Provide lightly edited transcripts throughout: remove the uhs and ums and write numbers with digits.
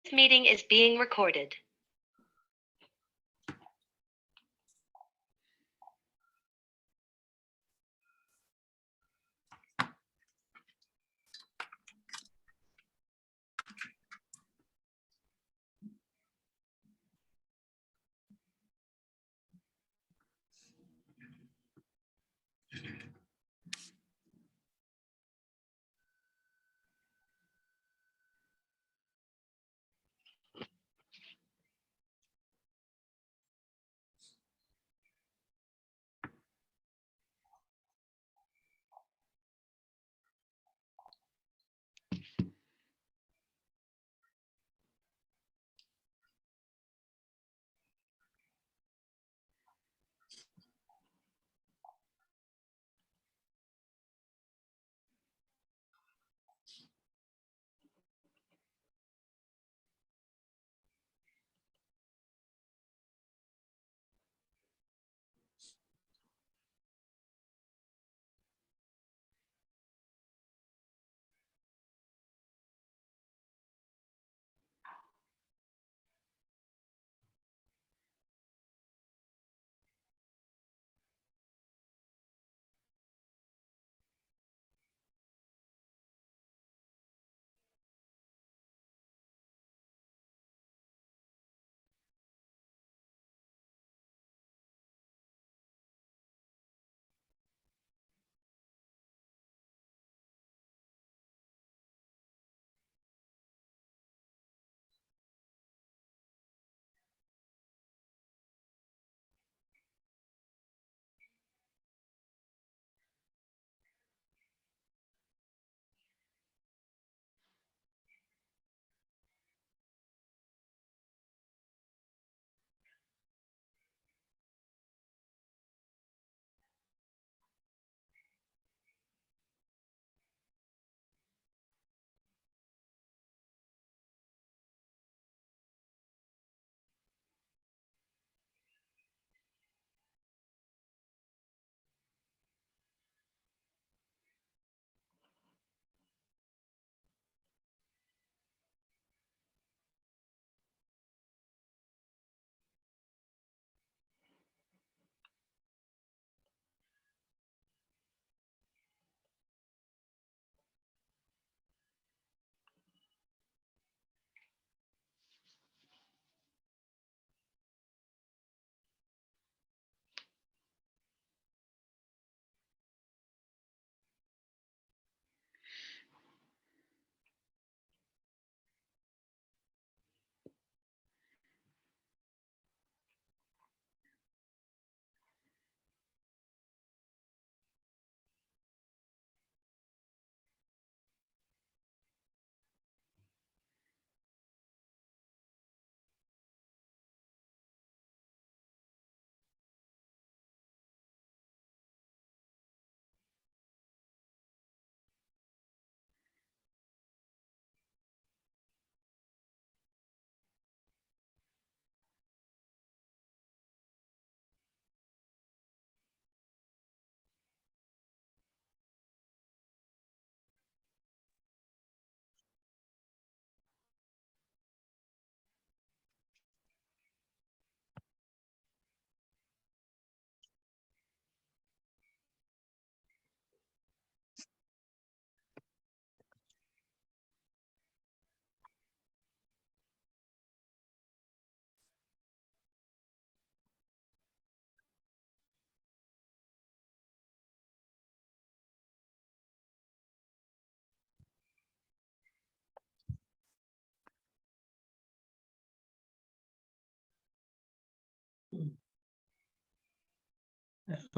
This meeting is being recorded.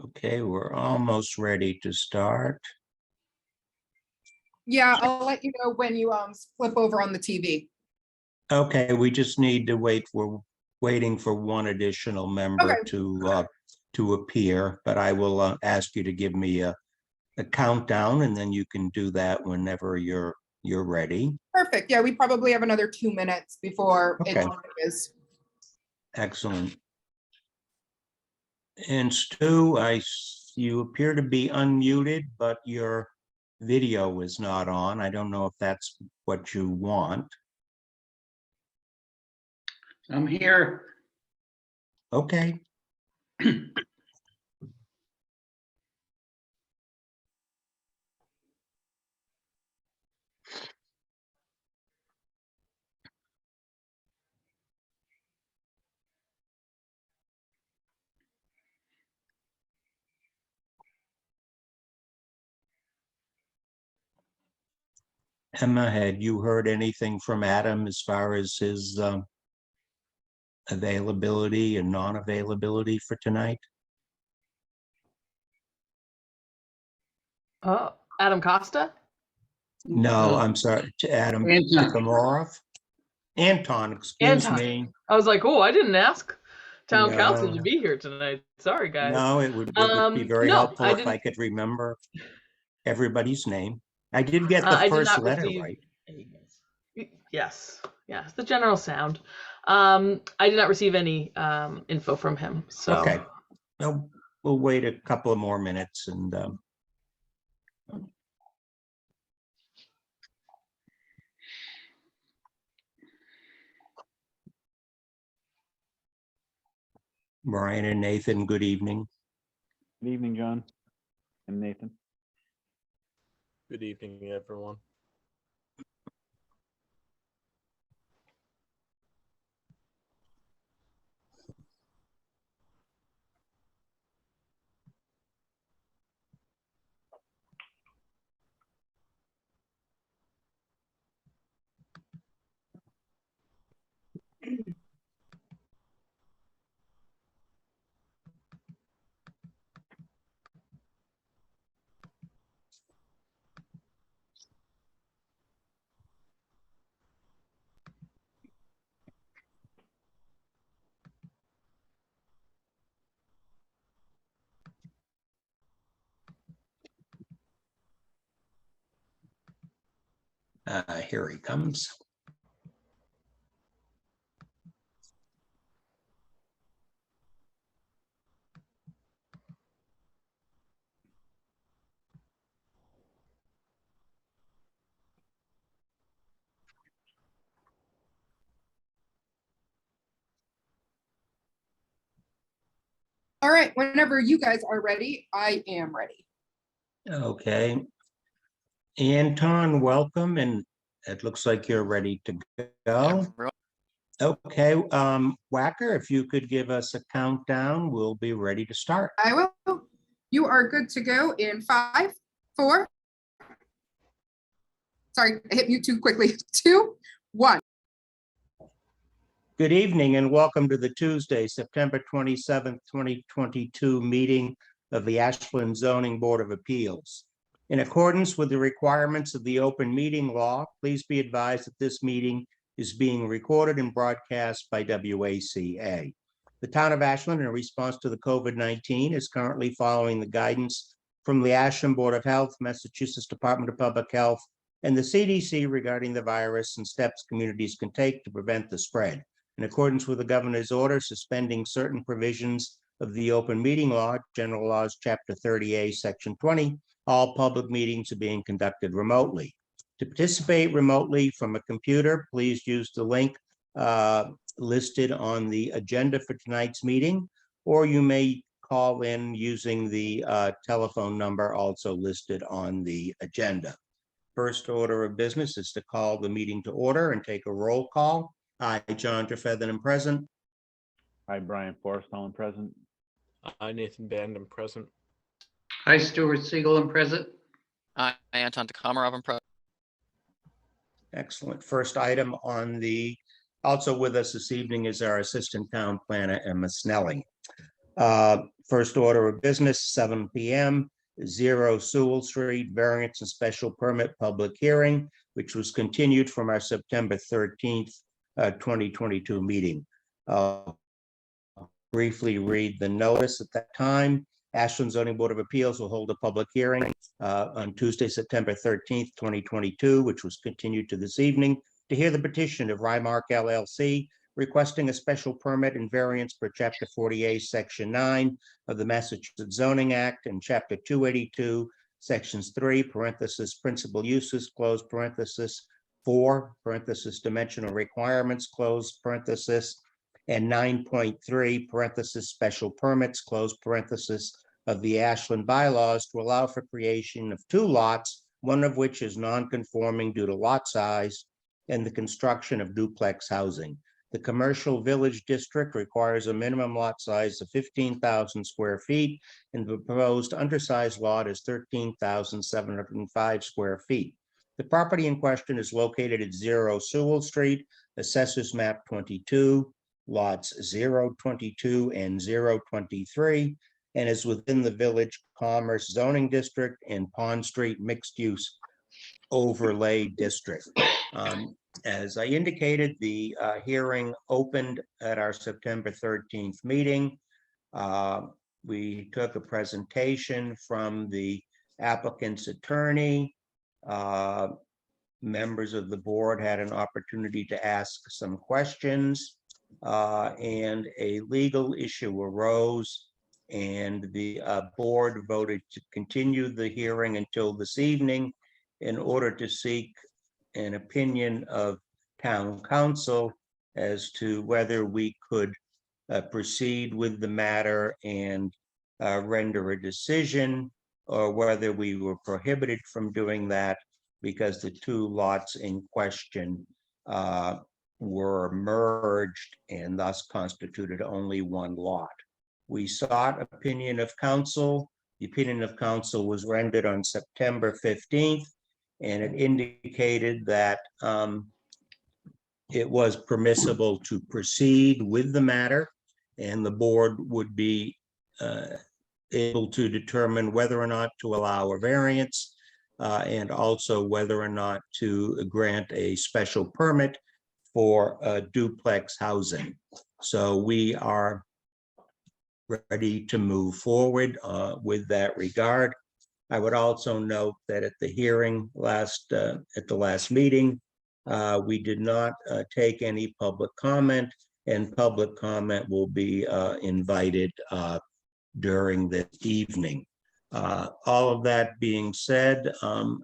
Okay, we're almost ready to start. Yeah, I'll let you know when you flip over on the TV. Okay, we just need to wait. We're waiting for one additional member Okay. to appear, but I will ask you to give me a countdown, and then you can do that whenever you're ready. Perfect. Yeah, we probably have another 2 minutes before Okay. it is. Excellent. And Stu, you appear to be unmuted, but your video is not on. I don't know if that's what you want. I'm here. Okay. Emma, had you heard anything from Adam as far as his availability and non-availability for tonight? Oh, Adam Costa? No, I'm sorry, to Adam Anton. Komarov. Anton, excuse Anton. me. I was like, oh, I didn't ask town council to No. be here tonight. Sorry, guys. No, it would be very no, helpful I if I didn't. could remember everybody's name. I did get the I did first not letter receive. right. Yes, the general sound. I did not receive any info from him. So Okay. No, we'll wait a couple of more minutes and Brian and Nathan, good evening. Good evening, John and Nathan. Good evening, everyone. Here he comes. All right, whenever you guys are ready, I am ready. Okay. Anton, welcome, and it looks like you're ready to go. Okay, Wacker, if you could give us a countdown, we'll be ready to start. I will. You are good to go in 5, 4. Sorry, I hit mute too quickly. 2, 1. Good evening and welcome to the Tuesday, September 27th, 2022 meeting of the Ashland Zoning Board of Appeals. In accordance with the requirements of the open meeting law, please be advised that this meeting is being recorded and broadcast by WACA. The town of Ashland, in response to the COVID-19, is currently following the guidance from the Ashland Board of Health, Massachusetts Department of Public Health, and the CDC regarding the virus and steps communities can take to prevent the spread. In accordance with the governor's order suspending certain provisions of the open meeting law, General Laws, Chapter 30A, Section 20, all public meetings are being conducted remotely. To participate remotely from a computer, please use the link listed on the agenda for tonight's meeting, or you may call in using the telephone number also listed on the agenda. First order of business is to call the meeting to order and take a roll call. I, John Trefethen, present. Hi, Brian Forrestall, present. I, Nathan Bandon, present. Hi, Stuart Siegel, I'm present. Hi, Anton Komarov, I'm present. Excellent. First item on the, also with us this evening is our Assistant Town Planner, Emma Snelling. First order of business, 7 p.m., 0 Sewell Street, variance and special permit public hearing, which was continued from our September 13th, 2022 meeting. Briefly read the notice at that time. Ashland Zoning Board of Appeals will hold a public hearing on Tuesday, September 13th, 2022, which was continued to this evening, to hear the petition of Rymark LLC requesting a special permit and variance per Chapter 48, Section 9 of the Massachusetts Zoning Act and Chapter 282, Sections 3, parenthesis, principal uses, close parenthesis, 4, parenthesis, dimensional requirements, close parenthesis, and 9.3 parenthesis special permits, close parenthesis, of the Ashland bylaws to allow for creation of 2 lots, one of which is non-conforming due to lot size and the construction of duplex housing. The commercial village district requires a minimum lot size of 15,000 square feet, and the proposed undersized lot is 13,705 square feet. The property in question is located at 0 Sewell Street, Assessors Map 22, lots 022 and 023, and is within the Village Commerce Zoning District and Pond Street Mixed Use Overlay District. As I indicated, the hearing opened at our September 13th meeting. We took a presentation from the applicant's attorney. Members of the board had an opportunity to ask some questions, and a legal issue arose, and the board voted to continue the hearing until this evening in order to seek an opinion of town council as to whether we could proceed with the matter and render a decision, or whether we were prohibited from doing that because the 2 lots in question were merged and thus constituted only 1 lot. We sought opinion of council. The opinion of council was rendered on September 15th, and it indicated that it was permissible to proceed with the matter, and the board would be able to determine whether or not to allow a variance, and also whether or not to grant a special permit for duplex housing. So we are ready to move forward with that regard. I would also note that at the hearing at the last meeting, we did not take any public comment, and public comment will be invited during this evening. All of that being said,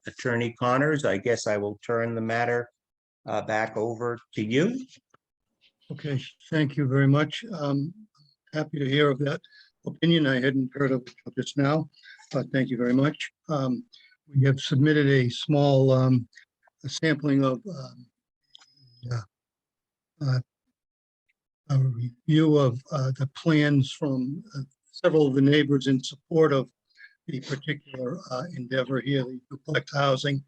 Attorney Connors, I guess I will turn the matter back over to you. Okay, thank you very much. Happy to hear of that opinion. I hadn't heard of it just now, but thank you very much. We have submitted a small a sampling of a review of the plans from several of the neighbors in support of the particular endeavor here, the duplex housing.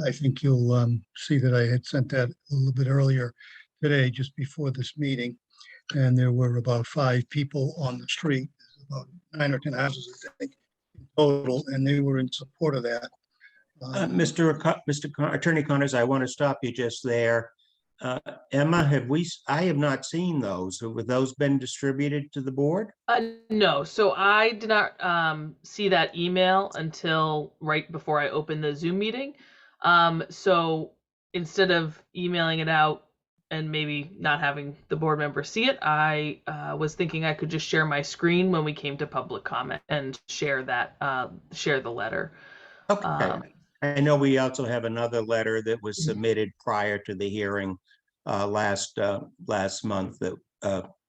I think you'll see that I had sent that a little bit earlier today, just before this meeting. And there were about 5 people on the street, about 9 or 10 houses, I think, in total, and they were in support of that. Attorney Connors, I want to stop you just there. Emma, I have not seen those. Have those been distributed to the board? No, so I did not see that email until right before I opened the Zoom meeting. So instead of emailing it out and maybe not having the board member see it, I was thinking I could just share my screen when we came to public comment and share that, share the letter. Okay. I know we also have another letter that was submitted prior to the hearing last month, that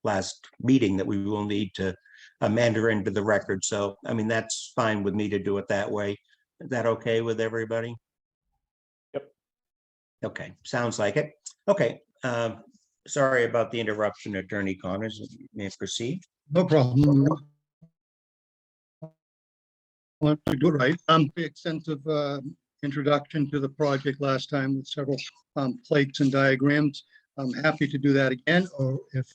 last meeting, that we will need to amend or into the record. So, I mean, that's fine with me to do it that way. Is that okay with everybody? Yep. Okay, sounds like it. Okay. Sorry about the interruption, Attorney Connors. You may proceed. No problem. Want to do it right. The extensive introduction to the project last time with several plates and diagrams. I'm happy to do that again, or if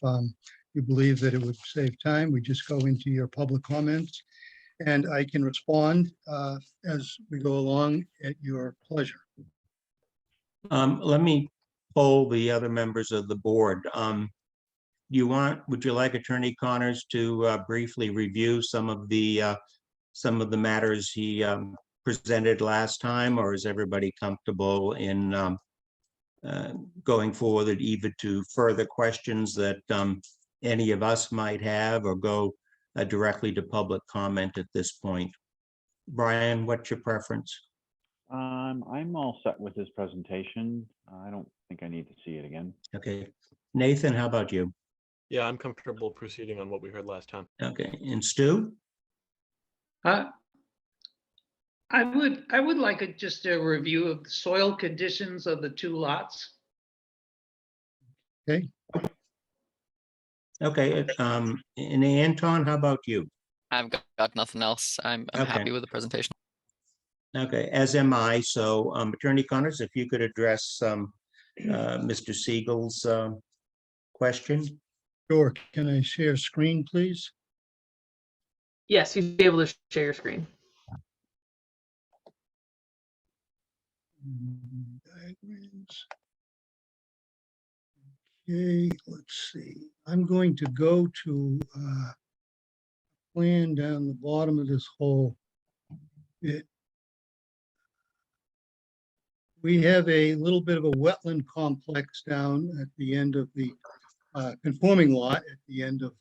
you believe that it would save time, we just go into your public comments and I can respond as we go along at your pleasure. Let me poll the other members of the board. Would you like Attorney Connors to briefly review some of the matters he presented last time, or is everybody comfortable in going forward either to further questions that any of us might have, or go directly to public comment at this point? Brian, what's your preference? I'm all set with this presentation. I don't think I need to see it again. Okay. Nathan, how about you? Yeah, I'm comfortable proceeding on what we heard last time. Okay, and Stu? I would like just a review of the soil conditions of the two lots. Okay, and Anton, how about you? I've got nothing else. I'm Okay. happy with the presentation. Okay, as am I. So Attorney Connors, if you could address Mr. Siegel's question. Sure. Can I share screen, please? Yes, you'd be able to share your screen. Diagrams. Okay, let's see. I'm going to go to plan down the bottom of this whole bit. We have a little bit of a wetland complex down at the end of the conforming lot at the end of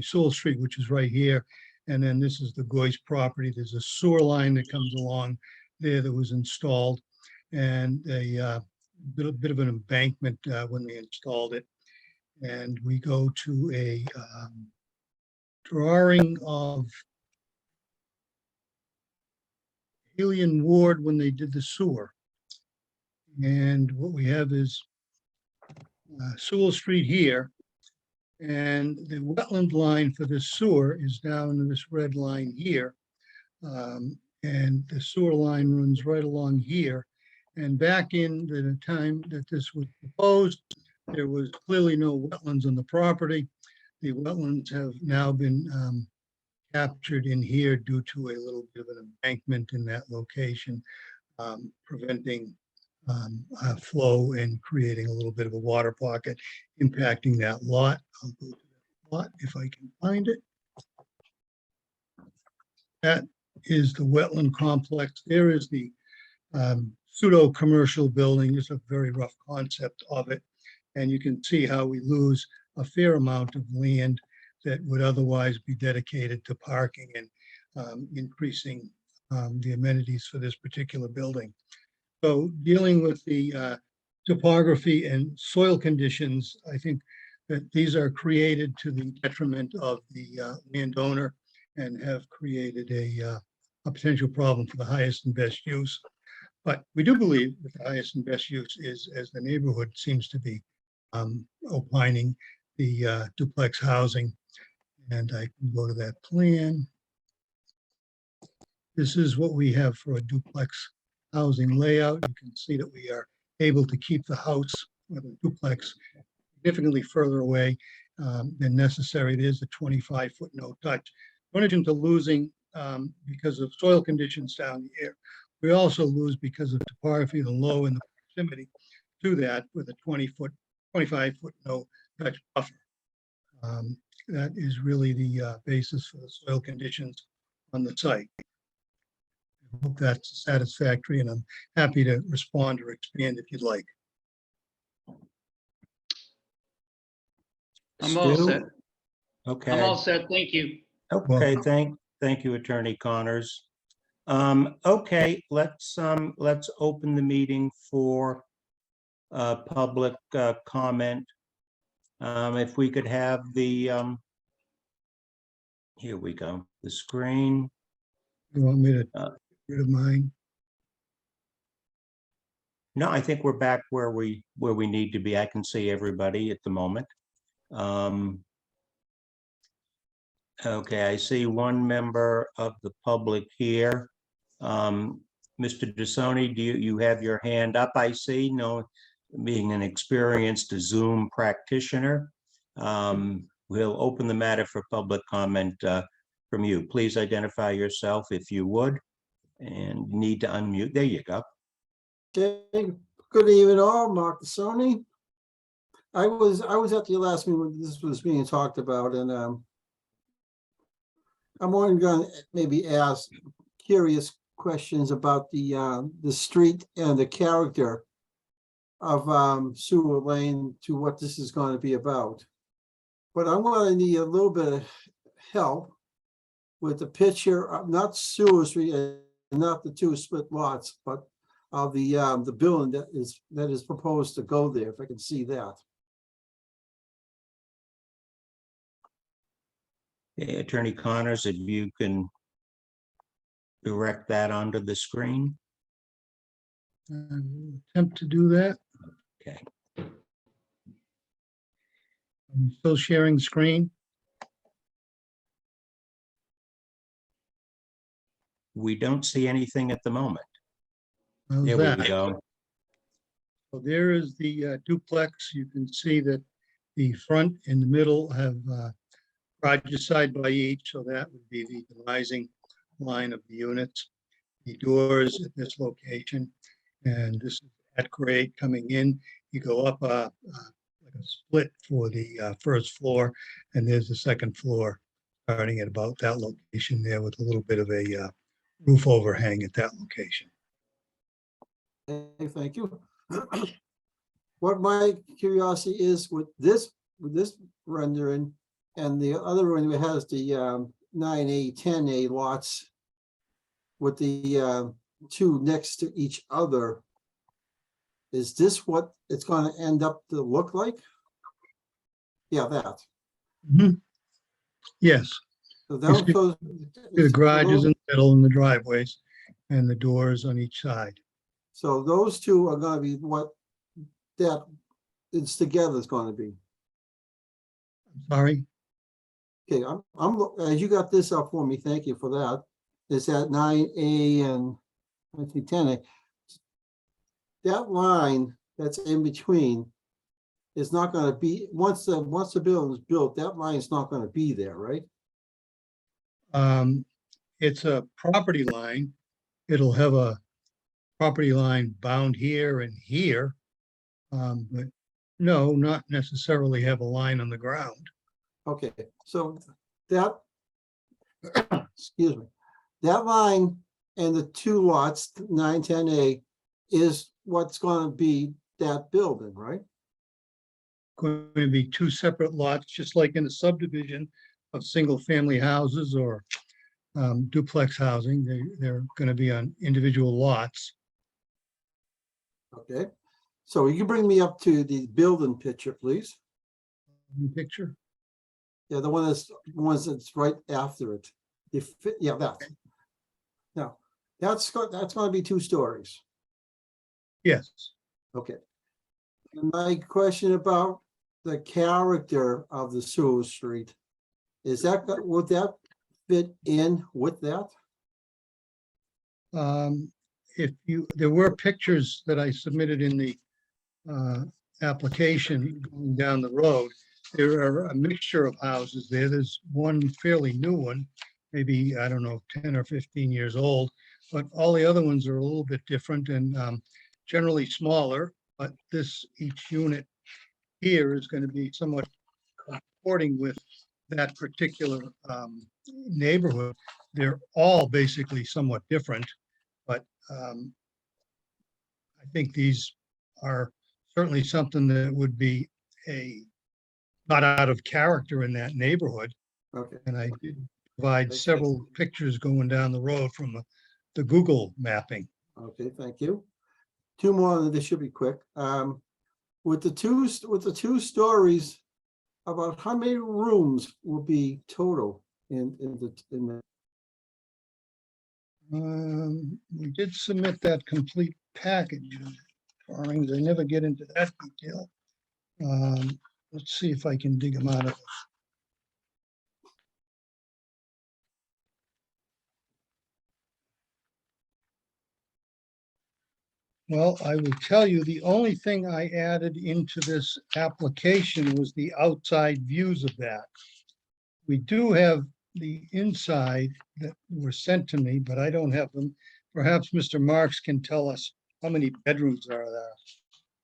Sewell Street, which is right here. And then this is the Goyce property. There's a sewer line that comes along there that was installed, and a bit of an embankment when they installed it. And we go to a drawing of Alien Ward when they did the sewer. And what we have is Sewell Street here. And the wetland line for the sewer is down in this red line here. And the sewer line runs right along here. And back in the time that this was proposed, there was clearly no wetlands on the property. The wetlands have now been captured in here due to a little bit of an embankment in that location, preventing flow and creating a little bit of a water pocket impacting that lot. I'll go to that lot if I can find it. That is the wetland complex. There is the pseudo commercial building. It's a very rough concept of it. And you can see how we lose a fair amount of land that would otherwise be dedicated to parking and increasing the amenities for this particular building. So dealing with the topography and soil conditions, I think that these are created to the detriment of the landowner and have created a potential problem for the highest and best use. But we do believe that the highest and best use is, as the neighborhood seems to be opining, the duplex housing. And I can go to that plan. This is what we have for a duplex housing layout. You can see that we are able to keep the house or the duplex significantly further away than necessary. It is a 25-foot no touch. In addition to losing because of soil conditions down here, we also lose because of topography, the low and the proximity to that with a 25-foot no touch buffer. That is really the basis for the soil conditions on the site. I hope that's satisfactory, and I'm happy to respond or expand if you'd like. I'm all Stu? set. Okay. I'm all set. Thank you. Okay, thank you, Attorney Connors. Okay, let's open the meeting for public comment. If we could have the here we go, the screen. You want me to get rid of mine? No, I think we're back where we need to be. I can see everybody at the moment. Okay, I see one member of the public here. Mr. DeSoni, do you have your hand up? I see. No, being an experienced Zoom practitioner. We'll open the matter for public comment from you. Please identify yourself if you would, and need to unmute. There you go. Okay, good evening all, Mark DeSoni. I was at the last meeting when this was being talked about, and I'm only going to maybe ask curious questions about the street and the character of Sewer Lane to what this is going to be about. But I'm going to need a little bit of help with the picture of not Sewer Street and not the two split lots, but of the building that is proposed to go there, if I can see that. Okay, Attorney Connors, if you can direct that onto the screen. I will attempt to do that. Okay. I'm still sharing the screen. We don't see anything at the moment. How's There that? we go. So there is the duplex. You can see that the front and the middle have garages side by each, so that would be the demising line of the units. The doors at this location, and this is at grade coming in. You go up like a split for the first floor, and there's the second floor starting at about that location there with a little bit of a roof overhang at that location. Okay, thank you. What my curiosity is with this rendering and the other one that has the 9A, 10A lots with the two next to each other, is this what it's going to end up to look like? Yeah, that. Mhm. Yes, So that see shows the garages in the middle and the driveways and the doors on each side. so those two are going to be what that it's together is going to be. Sorry, Okay, as you got this up for me, thank you for that. It's at 9A and I think 10A. That line that's in between is not going to be, once the building is built, that line is not going to be there, right? it's a property line. It'll have a property line bound here and here. But no, not necessarily have a line on the ground. Okay, so that, excuse me, that line and the two lots, 9, 10A, is what's going to be that building, right? Going to be two separate lots, just like in a subdivision of single-family houses or duplex housing. They're going to be on individual lots. Okay, so you can bring me up to the building picture, please. Picture. Yeah, the one that's right after it. Yeah, that. Now, that's going to be 2 stories. Yes. Okay. And my question about the character of the sewer street, is that, would that fit in with that? There were pictures that I submitted in the application going down the road. There are a mixture of houses there. There's one fairly new one, maybe, I don't know, 10 or 15 years old, but all the other ones are a little bit different and generally smaller, but each unit here is going to be somewhat comporting with that particular neighborhood. They're all basically somewhat different, but I think these are certainly something that would be not out of character in that neighborhood. Okay. And I did provide several pictures going down the road from the Google mapping. Okay, thank you. 2 more, and this should be quick. With the two stories, about how many rooms will be total in the We did submit that complete package of drawings. I never get into that detail. Let's see if I can dig them out of. Well, I will tell you, the only thing I added into this application was the outside views of that. We do have the inside that were sent to me, but I don't have them. Perhaps Mr. Marks can tell us how many bedrooms are there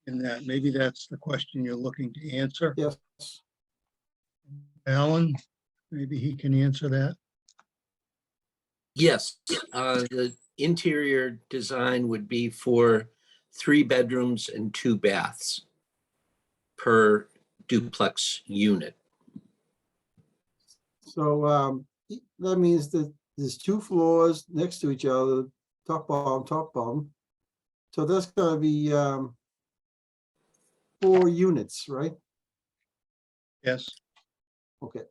in that. Maybe that's the question you're looking to answer. yes. Alan, maybe he can answer that. Yes, the interior design would be for 3 bedrooms and 2 baths per duplex unit. So that means that there's 2 floors next to each other, top bottom. So that's going to be 4 units, right? Yes. Okay.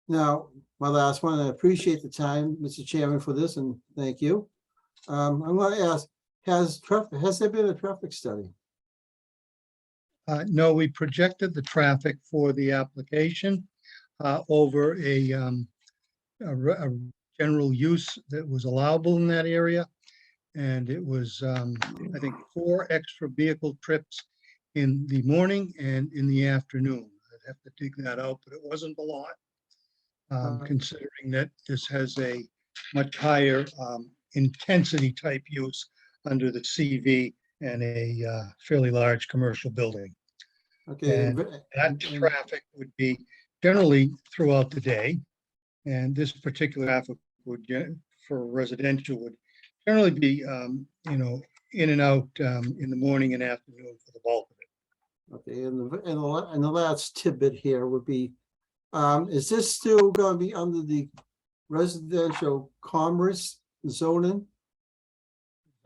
Now, my last one, I appreciate the time, Mr. Chairman, for this, and thank you. I'm going to ask, has there been a traffic study? No, we projected the traffic for the application over a general use that was allowable in that area. And it was, I think, 4 extra vehicle trips in the morning and in the afternoon. I'd have to dig that out, but it wasn't a lot. Considering that this has a much higher intensity type use under the CV and a fairly large commercial building. Okay. And that traffic would be generally throughout the day. And this particular traffic would, for residential, would generally be, in and out in the morning and afternoon for the bulk of it. Okay, and the last tidbit here would be, is this still going to be under the residential commerce zoning?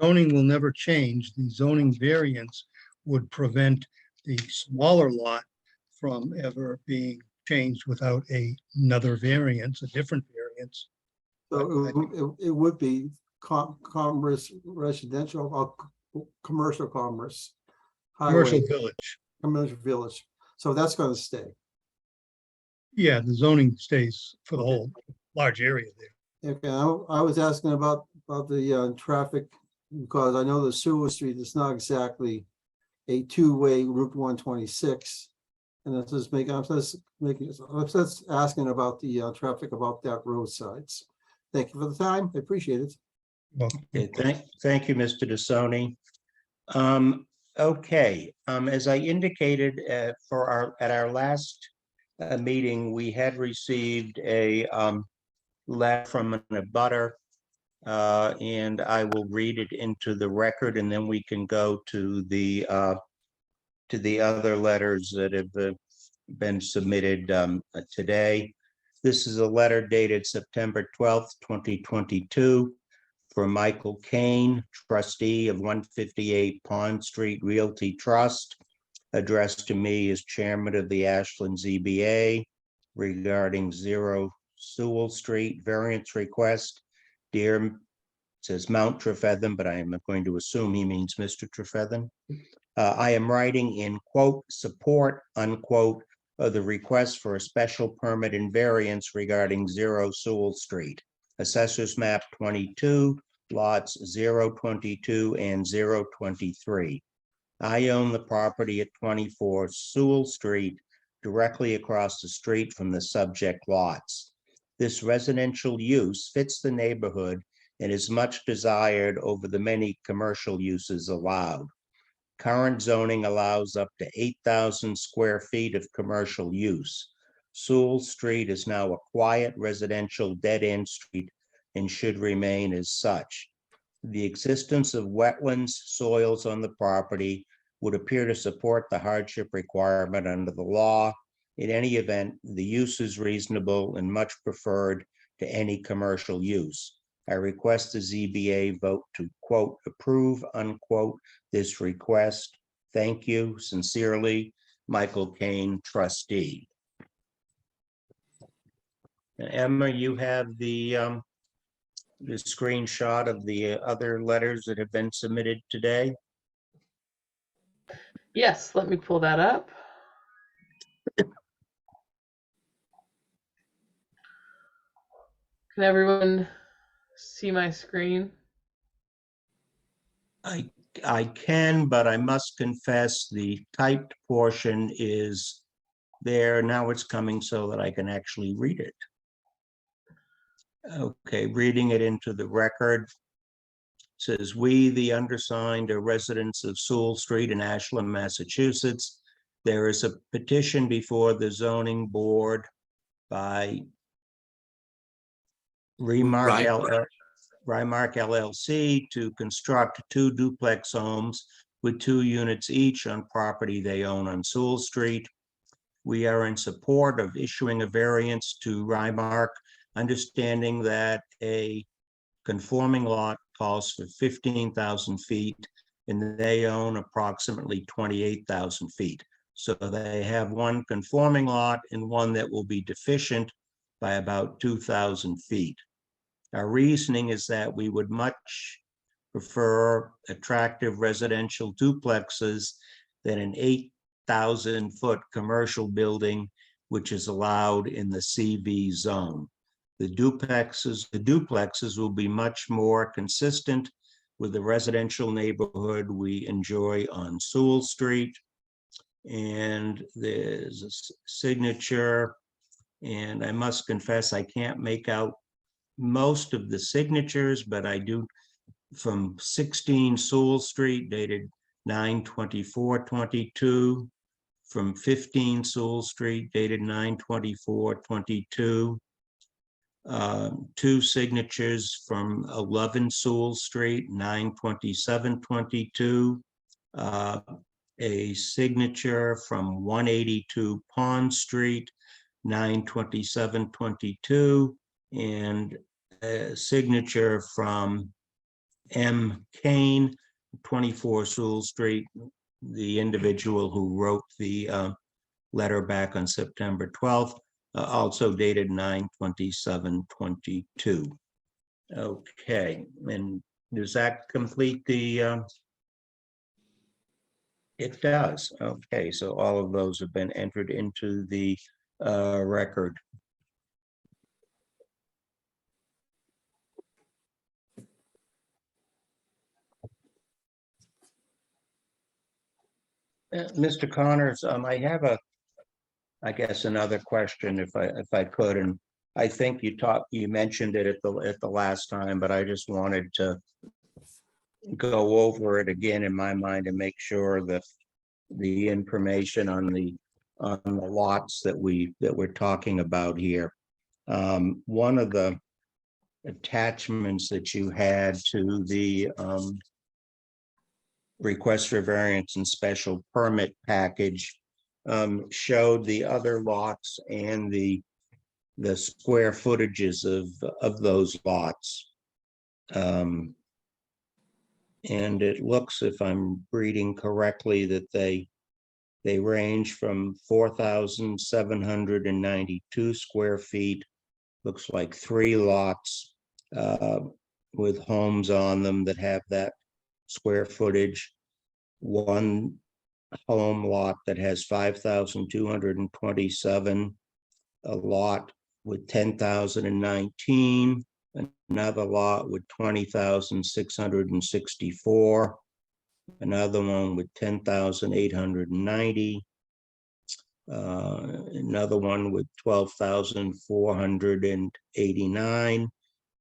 Zoning will never change. The zoning variance would prevent the smaller lot from ever being changed without another variance, a different variance. So it would be commerce residential or commercial commerce. Commercial highway, village. Commercial village. So that's going to stay. Yeah, the zoning stays for the whole large area there. Okay, I was asking about the traffic because I know the Sewell Street is not exactly a two-way Route 126. And that's just I'm just asking about the traffic about that roadsides. Thank you for the time. I appreciate it. Well, Okay, thank you, Mr. DeSoni. Okay, as I indicated at our last meeting, we had received a letter from an abutter, and I will read it into the record, and then we can go to the other letters that have been submitted today. This is a letter dated September 12th, 2022. From Michael Kane, trustee of 158 Pond Street Realty Trust, addressed to me as chairman of the Ashland ZBA regarding 0 Sewell Street variance request. Dear, it says Mount Trefethen, but I am going to assume he means Mr. Trefethen. I am writing in quote support unquote of the request for a special permit and variance regarding 0 Sewell Street. Assessors map 22, lots 022 and 023. I own the property at 24 Sewell Street, directly across the street from the subject lots. This residential use fits the neighborhood and is much desired over the many commercial uses allowed. Current zoning allows up to 8,000 square feet of commercial use. Sewell Street is now a quiet residential dead-end street and should remain as such. The existence of wetlands, soils on the property would appear to support the hardship requirement under the law. In any event, the use is reasonable and much preferred to any commercial use. I request the ZBA vote to quote approve unquote this request. Thank you. Sincerely, Michael Kane, trustee. Emma, you have the screenshot of the other letters that have been submitted today. Yes, let me pull that up. Can everyone see my screen? I can, but I must confess the typed portion is there. Now it's coming so that I can actually read it. Okay, reading it into the record. Says, we, the undersigned, are residents of Sewell Street in Ashland, Massachusetts. There is a petition before the zoning board by Remark LLC to construct 2 duplex homes with 2 units each on property they own on Sewell Street. We are in support of issuing a variance to Remark, understanding that a conforming lot calls for 15,000 feet and they own approximately 28,000 feet. So they have one conforming lot and one that will be deficient by about 2,000 feet. Our reasoning is that we would much prefer attractive residential duplexes than an 8,000-foot commercial building, which is allowed in the CV zone. The duplexes will be much more consistent with the residential neighborhood we enjoy on Sewell Street. And there's a signature, and I must confess, I can't make out most of the signatures, but I do from 16 Sewell Street dated 9/24/22, from 15 Sewell Street dated 9/24/22, two signatures from 11 Sewell Street, 9/27/22, a signature from 182 Pond Street, 9/27/22, and a signature from M. Kane, 24 Sewell Street, the individual who wrote the letter back on September 12th, also dated 9/27/22. Okay, and does that complete the? It does. Okay, so all of those have been entered into the record. Mr. Connors, I have I guess another question if I could, and I think you mentioned it at the last time, but I just wanted to go over it again in my mind and make sure that the information on the lots that we're talking about here. One of the attachments that you had to the request for variance and special permit package showed the other lots and the square footages of those lots. And it looks, if I'm reading correctly, that they range from 4,792 square feet. Looks like 3 lots with homes on them that have that square footage. 1 home lot that has 5,227, a lot with 10,019, another lot with 20,664, another one with 10,890, another one with 12,489,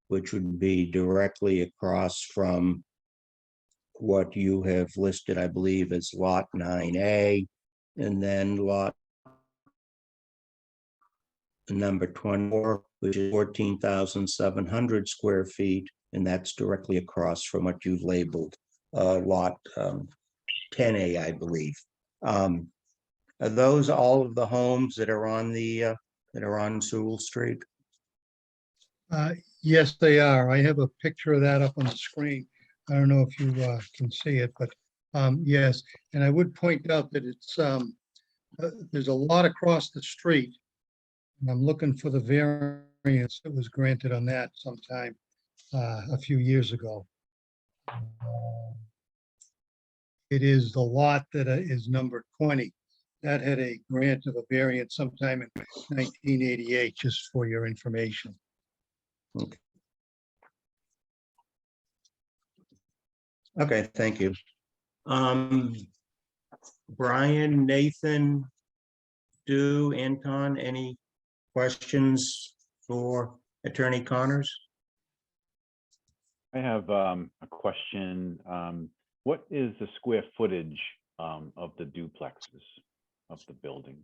which would be directly across from what you have listed, I believe, as lot 9A, and then lot number 24, which is 14,700 square feet, and that's directly across from what you've labeled lot 10A, I believe. Are those all of the homes that are on Sewell Street? Yes, they are. I have a picture of that up on the screen. I don't know if you can see it, but yes. And I would point out that it's there's a lot across the street. And I'm looking for the variance that was granted on that sometime a few years ago. It is the lot that is number 20. That had a grant of a variance sometime in 1988, just for your information. Okay, thank you. Brian, Nathan, Anton, any questions for Attorney Connors? I have a question. What is the square footage of the duplexes of the building?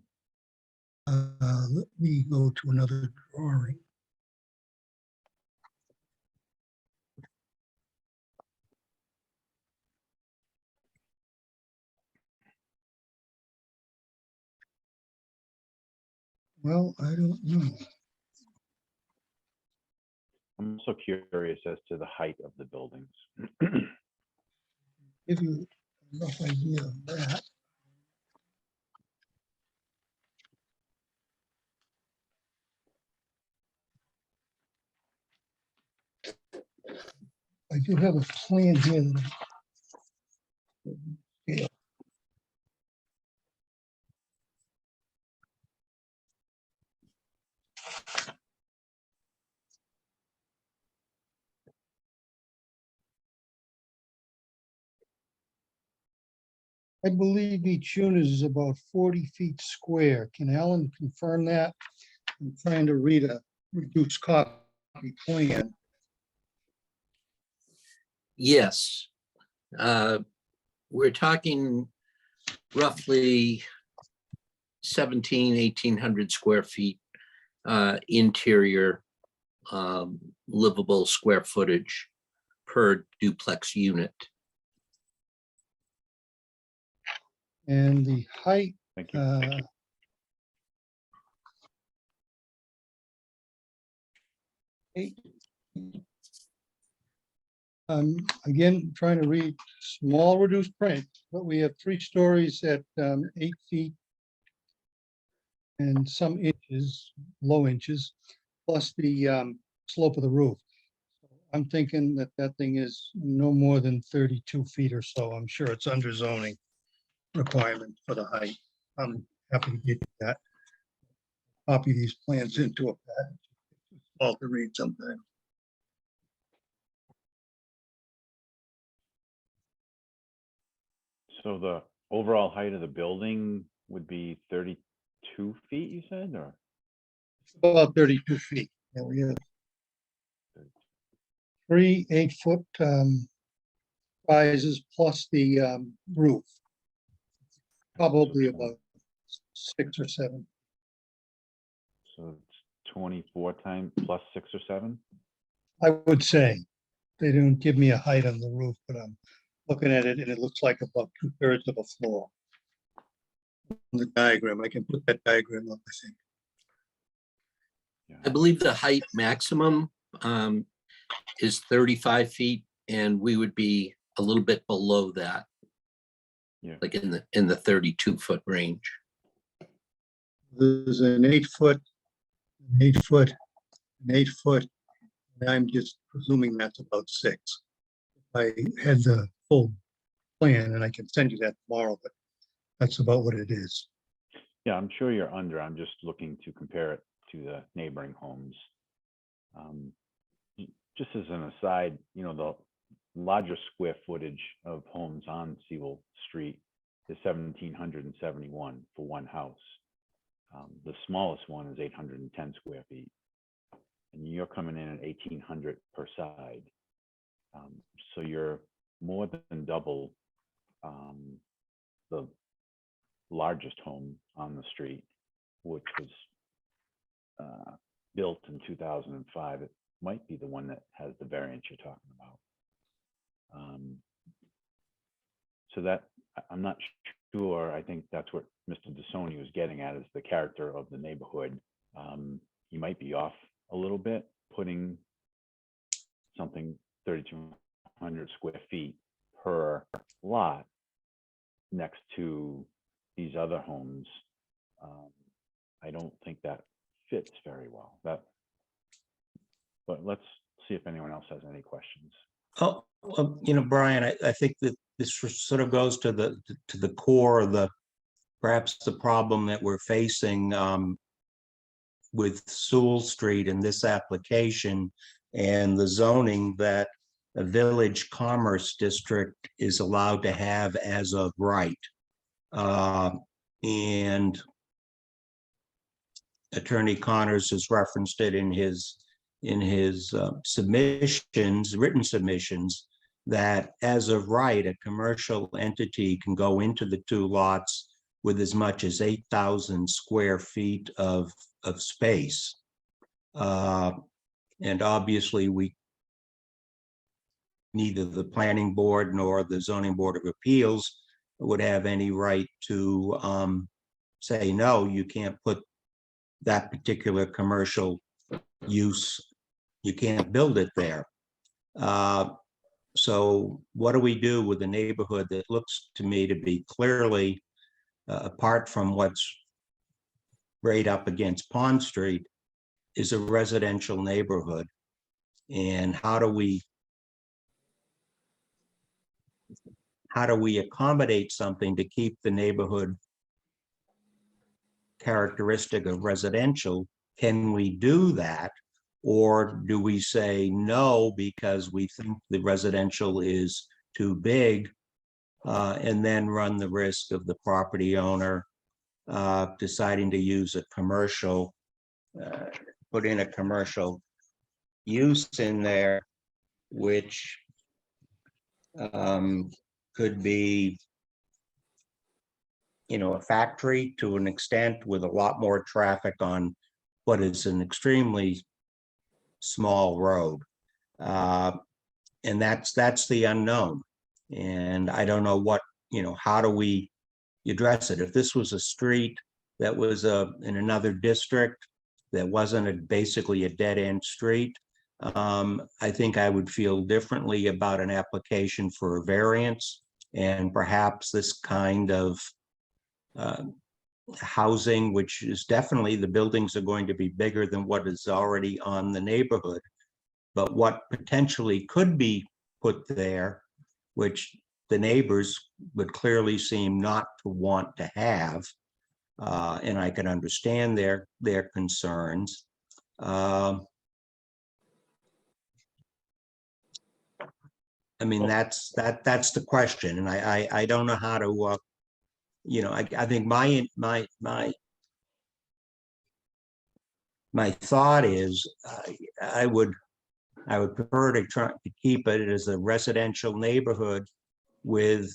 Let me go to another drawing. Well, I don't know. I'm also curious as to the height of the buildings. Give you a rough idea of that. I do have a plan here. Yeah. I believe each unit is about 40 feet square. Can Alan confirm that? I'm trying to read a reduced copy plan. Yes. We're talking roughly 1,800 square feet interior livable square footage per duplex unit. And the height, Thank you. eight. Again, trying to read small reduced print, but we have 3 stories at 8 feet and some inches, low inches, plus the slope of the roof. I'm thinking that that thing is no more than 32 feet or so. I'm sure it's under zoning requirement for the height. I'm happy to get that. Copy these plans into a package. It's all to read sometime. So the overall height of the building would be 32 feet, you said, or? About 32 feet. And we have 3 8-foot rises plus the roof. Probably about 6 or 7. So it's 24 times plus 6 or 7? I would say. They don't give me a height on the roof, but I'm looking at it and it looks like about 2/3 of a floor. On the diagram, I can put that diagram up, I think. I believe the height maximum is 35 feet, and we would be a little bit below that. Yeah. Like in the 32-foot range. There's an 8-foot, an 8-foot, an 8-foot, and I'm just presuming that's about 6. I had the full plan and I can send you that tomorrow, but that's about what it is. Yeah, I'm sure you're under. I'm just looking to compare it to the neighboring homes. Just as an aside, you know, the larger square footage of homes on Sewell Street is 1,771 for one house. The smallest one is 810 square feet. And you're coming in at 1,800 per side. So you're more than double the largest home on the street, which was built in 2005. It might be the one that has the variance you're talking about. So that, I'm not sure. I think that's what Mr. DeSoni was getting at, is the character of the neighborhood. You might be off a little bit, putting something 3,200 square feet per lot next to these other homes. I don't think that fits very well. But let's see if anyone else has any questions. Oh, you know, Brian, I think that this sort of goes to the core of perhaps the problem that we're facing with Sewell Street in this application, and the zoning that a village commerce district is allowed to have as of right. And Attorney Connors has referenced it in his submissions, written submissions, that as of right, a commercial entity can go into the 2 lots with as much as 8,000 square feet of space. And obviously neither the planning board nor the zoning board of appeals would have any right to say, no, you can't put that particular commercial use, you can't build it there. So what do we do with a neighborhood that looks to me to be clearly, apart from what's right up against Pond Street, is a residential neighborhood? And how do we how do we accommodate something to keep the neighborhood characteristic of residential? Can we do that? Or do we say no because we think the residential is too big, and then run the risk of the property owner deciding to use a commercial, put in a commercial use in there, which could be, you know, a factory to an extent with a lot more traffic on what is an extremely small road. And that's the unknown. And I don't know what, you know, how do we address it? If this was a street that was in another district that wasn't basically a dead end street, I think I would feel differently about an application for a variance, and perhaps this kind of housing, which is definitely, the buildings are going to be bigger than what is already on the neighborhood, but what potentially could be put there, which the neighbors would clearly seem not to want to have, and I can understand their concerns. I mean, that's the question, and I don't know how to, you know, I think my thought is I would prefer to try to keep it as a residential neighborhood with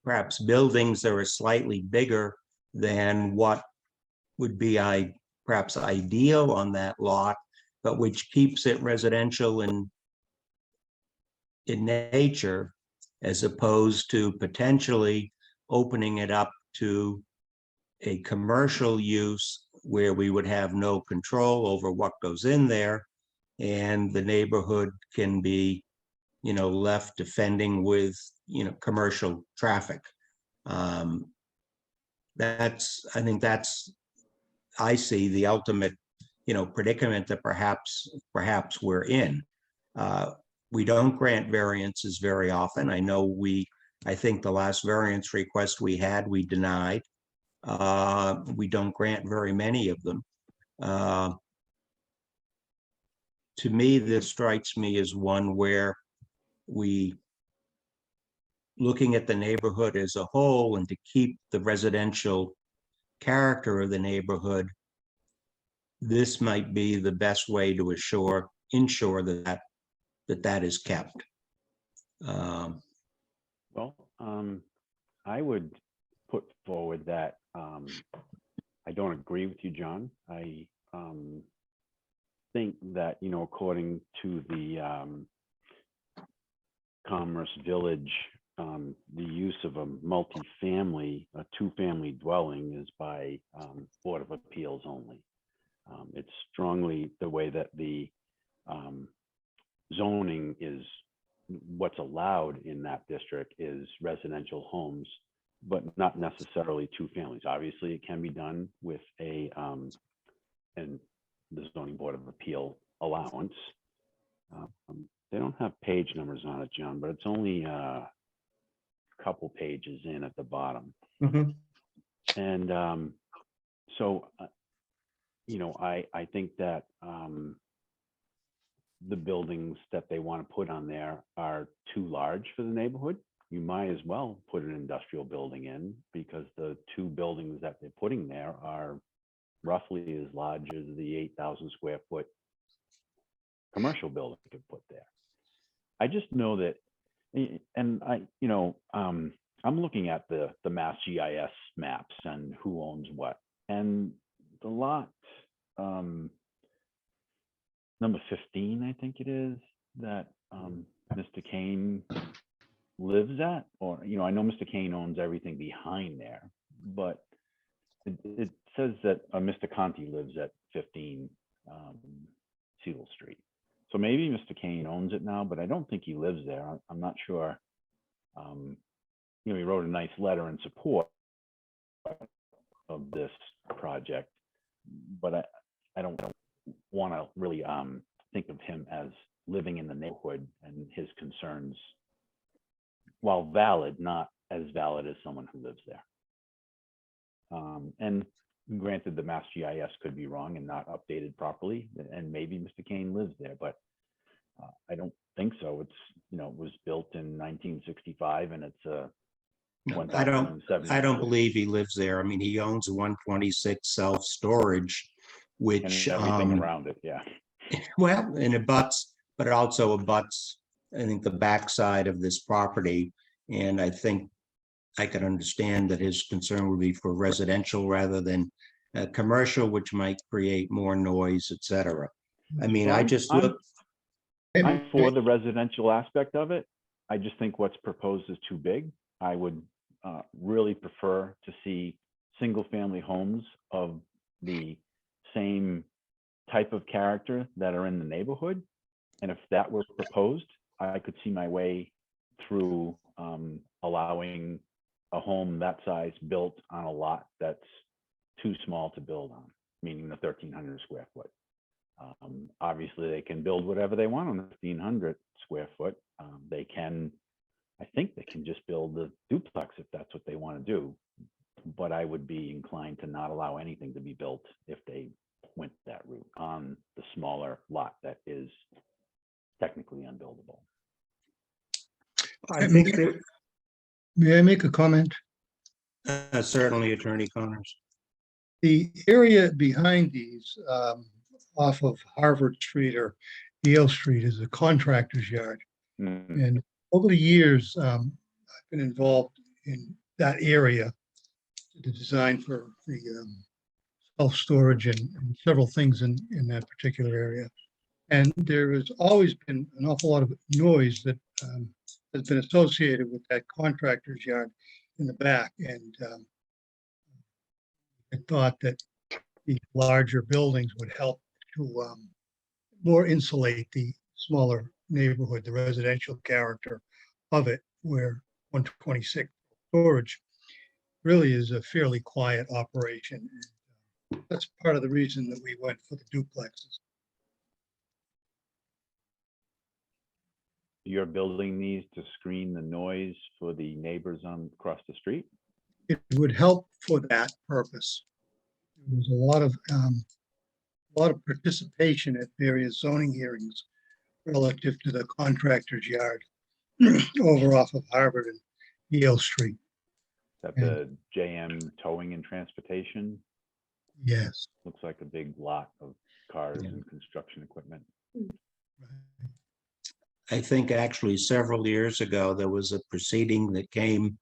perhaps buildings that are slightly bigger than what would be perhaps ideal on that lot, but which keeps it residential in nature, as opposed to potentially opening it up to a commercial use where we would have no control over what goes in there, and the neighborhood can be, you know, left defending with, you know, commercial traffic. I think I see the ultimate, you know, predicament that perhaps we're in. We don't grant variances very often. I know I think the last variance request we had, we denied. We don't grant very many of them. To me, this strikes me as one where looking at the neighborhood as a whole and to keep the residential character of the neighborhood, this might be the best way to ensure that is kept. Well, I would put forward that I don't agree with you, John. I think that, you know, according to the Commerce Village, the use of a multifamily, a two-family dwelling is by Board of Appeals only. It's strongly the way that the zoning is, what's allowed in that district is residential homes, but not necessarily two families. Obviously, it can be done with a and the Zoning Board of Appeal allowance. They don't have page numbers on it, John, but it's only a couple pages in at the bottom. Mhm. And so, you know, I think that the buildings that they want to put on there are too large for the neighborhood. You might as well put an industrial building in, because the two buildings that they're putting there are roughly as large as the 8,000 square foot commercial building you could put there. I just know that, and you know, I'm looking at the Mass GIS maps and who owns what, and the lot number 15, I think it is, that Mr. Kane lives at, or, you know, I know Mr. Kane owns everything behind there, but it says that Mr. Conti lives at 15 Cecil Street. So maybe Mr. Kane owns it now, but I don't think he lives there. I'm not sure. You know, he wrote a nice letter in support of this project, but I don't want to really think of him as living in the neighborhood and his concerns while valid, not as valid as someone who lives there. And granted, the Mass GIS could be wrong and not updated properly, and maybe Mr. Kane lives there, but I don't think so. It's, it was built in 1965 and it's a No, I don't 1,070. believe he lives there. I mean, he owns 126 self-storage, And which, everything around it, yeah. well, and it abuts, but it also abuts, I think, the backside of this property. And I think I could understand that his concern would be for residential rather than commercial, which might create more noise, et cetera. I mean, I just look. I'm for the residential aspect of it. I just think what's proposed is too big. I would really prefer to see single-family homes of the same type of character that are in the neighborhood. And if that were proposed, I could see my way through allowing a home that size built on a lot that's too small to build on, meaning the 1,300 square foot. Obviously, they can build whatever they want on the 1,500 square foot. I think they can just build the duplex if that's what they want to do. But I would be inclined to not allow anything to be built if they went that route on the smaller lot that is technically unbuildable. I think that May I make a comment? certainly, Attorney Connors. The area behind these, off of Harvard Street or Yale Street, is a contractor's yard. Mhm. And over the years, I've been involved in that area, the design for the self-storage and several things in that particular area. And there has always been an awful lot of noise that has been associated with that contractor's yard in the back. And I thought that the larger buildings would help to more insulate the smaller neighborhood, the residential character of it, where 126 storage really is a fairly quiet operation. That's part of the reason that we went for the duplexes. You're building these to screen the noise for the neighbors across the street? It would help for that purpose. There was a lot of participation at various zoning hearings relative to the contractor's yard over off of Harvard and Yale Street. That the JM Towing and Transportation? Yes. Looks like a big lot of cars Yeah. and construction equipment. I think actually several years ago, there was a proceeding that came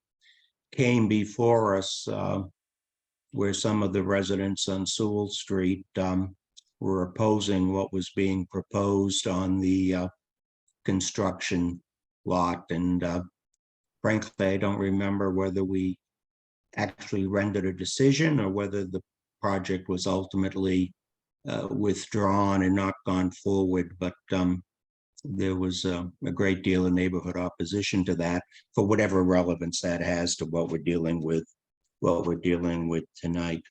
before us where some of the residents on Sewell Street were opposing what was being proposed on the construction lot. And frankly, I don't remember whether we actually rendered a decision or whether the project was ultimately withdrawn and not gone forward. But there was a great deal of neighborhood opposition to that for whatever relevance that has to what we're dealing with tonight.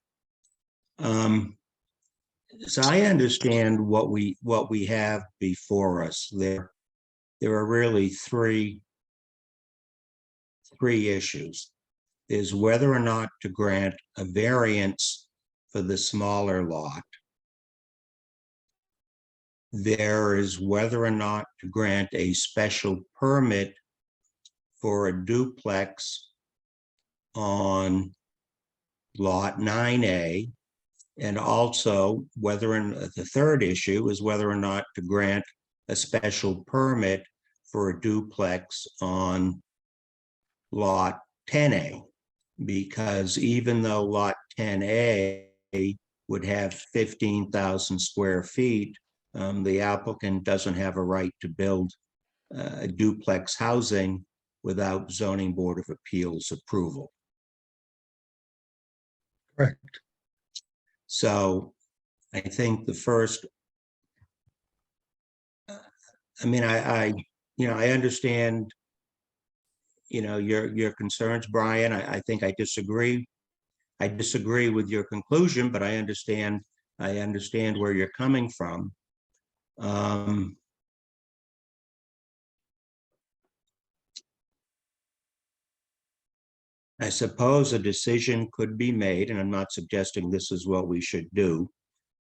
So I understand what we have before us. There are really three issues. Is whether or not to grant a variance for the smaller lot. There is whether or not to grant a special permit for a duplex on lot 9A. And also the third issue is whether or not to grant a special permit for a duplex on lot 10A. Because even though lot 10A would have 15,000 square feet, the applicant doesn't have a right to build a duplex housing without Zoning Board of Appeals approval. Correct. So I think the first, I understand your concerns, Brian. I think I disagree. I disagree with your conclusion, but I understand where you're coming from. I suppose a decision could be made, and I'm not suggesting this is what we should do,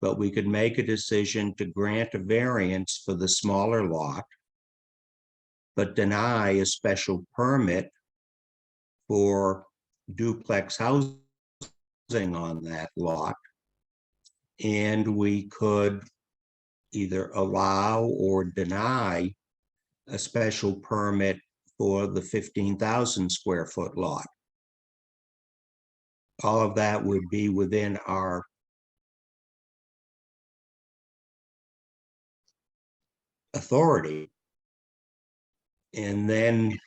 but we could make a decision to grant a variance for the smaller lot, but deny a special permit for duplex housing on that lot. And we could either allow or deny a special permit for the 15,000 square foot lot. All of that would be within our authority. And then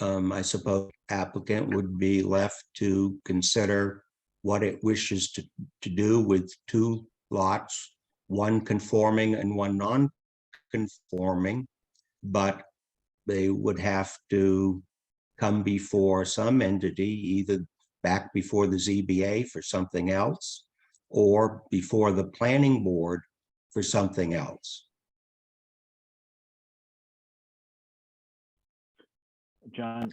I suppose applicant would be left to consider what it wishes to do with two lots, one conforming and one non-conforming, but they would have to come before some entity, either back before the ZBA for something else, or before the planning board for something else. John,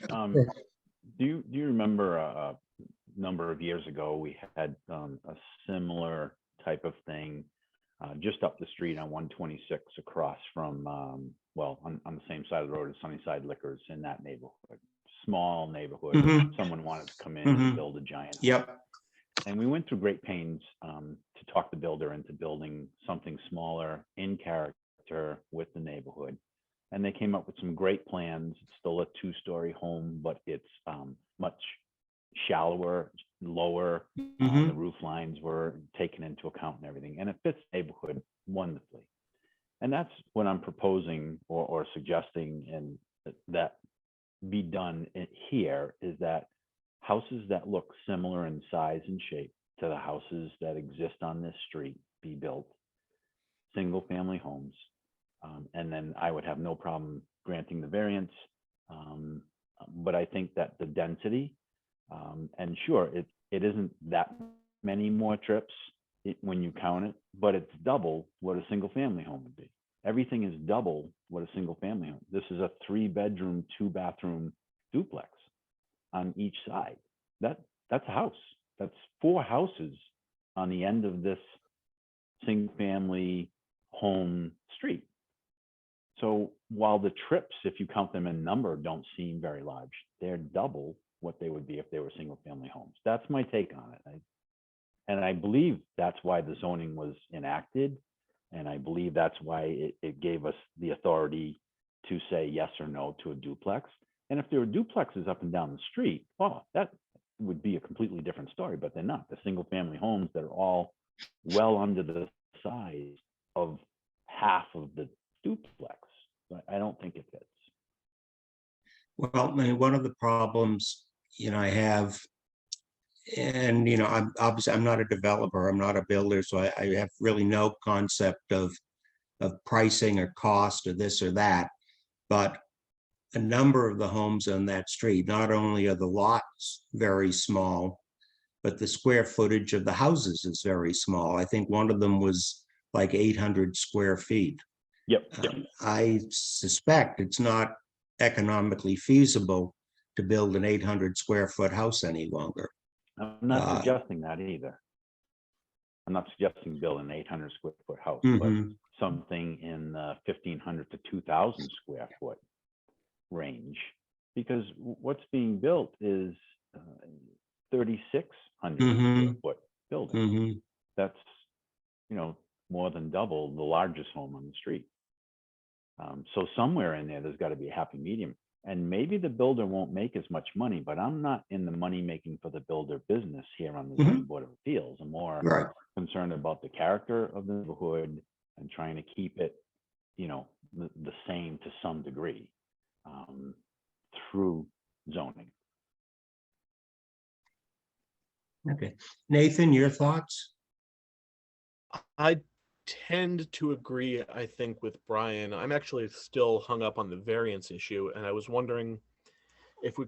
do you remember a number of years ago, we had a similar type of thing just up the street on 126 across from, well, on the same side of the road as Sunnyside Liquors in that neighborhood, small neighborhood. Mhm. Someone wanted to come in Mhm. and build a giant home. Yep. And we went through great pains to talk the builder into building something smaller in character with the neighborhood. And they came up with some great plans. It's still a two-story home, but it's much shallower, lower. Mhm. The roof lines were taken into account and everything, and it fits the neighborhood wonderfully. And that's what I'm proposing or suggesting, and that be done here, is that houses that look similar in size and shape to the houses that exist on this street be built, single family homes. And then I would have no problem granting the variance. But I think that the density, and sure, it isn't that many more trips when you count it, but it's double what a single family home would be. Everything is double what a single family home. This is a 3-bedroom, 2-bathroom duplex on each side. That's a house. That's 4 houses on the end of this single family home street. So while the trips, if you count them in number, don't seem very large, they're double what they would be if they were single family homes. That's my take on it. And I believe that's why the zoning was enacted. And I believe that's why it gave us the authority to say yes or no to a duplex. And if there were duplexes up and down the street, well, that would be a completely different story, but they're not. The single family homes that are all well under the size of half of the duplex. But I don't think it fits. Well, I mean, one of the problems, I have, and, I'm obviously, I'm not a developer, I'm not a builder, so I have really no concept of pricing or cost or this or that. But a number of the homes on that street, not only are the lots very small, but the square footage of the houses is very small. I think one of them was like 800 square feet. Yep. I suspect it's not economically feasible to build an 800 square foot house any longer. I'm not suggesting that either. I'm not suggesting build an 800 square foot house, but something in the 1,500 to 2,000 square foot range, because what's being built is 3,600 square foot building. That's, more than double the largest home on the street. So somewhere in there's got to be a happy medium. And maybe the builder won't make as much money, but I'm not in the money making for the builder business here on the Zoning Board of Appeals. I'm more concerned about the character of the neighborhood and trying to keep it, the same to some degree through zoning. Okay. Nathan, your thoughts? I tend to agree, I think, with Brian. I'm actually still hung up on the variance issue, and I was wondering if I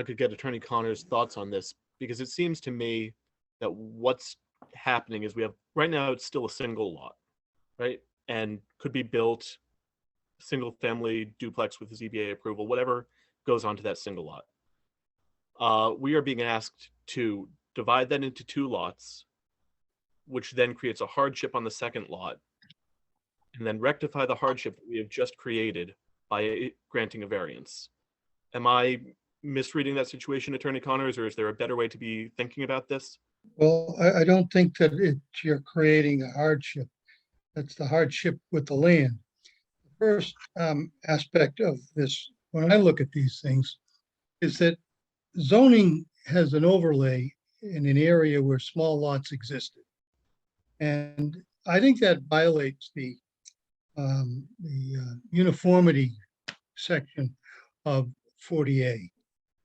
could get Attorney Connor's thoughts on this, because it seems to me that what's happening is we have right now, it's still a single lot, right? And could be built single family duplex with ZBA approval, whatever goes onto that single lot. We are being asked to divide that into 2 lots, which then creates a hardship on the second lot, and then rectify the hardship that we have just created by granting a variance. Am I misreading that situation, Attorney Connors, or is there a better way to be thinking about this? Well, I don't think that you're creating a hardship. That's the hardship with the land. The first aspect of this, when I look at these things, is that zoning has an overlay in an area where small lots existed. And I think that violates the uniformity section of 40A.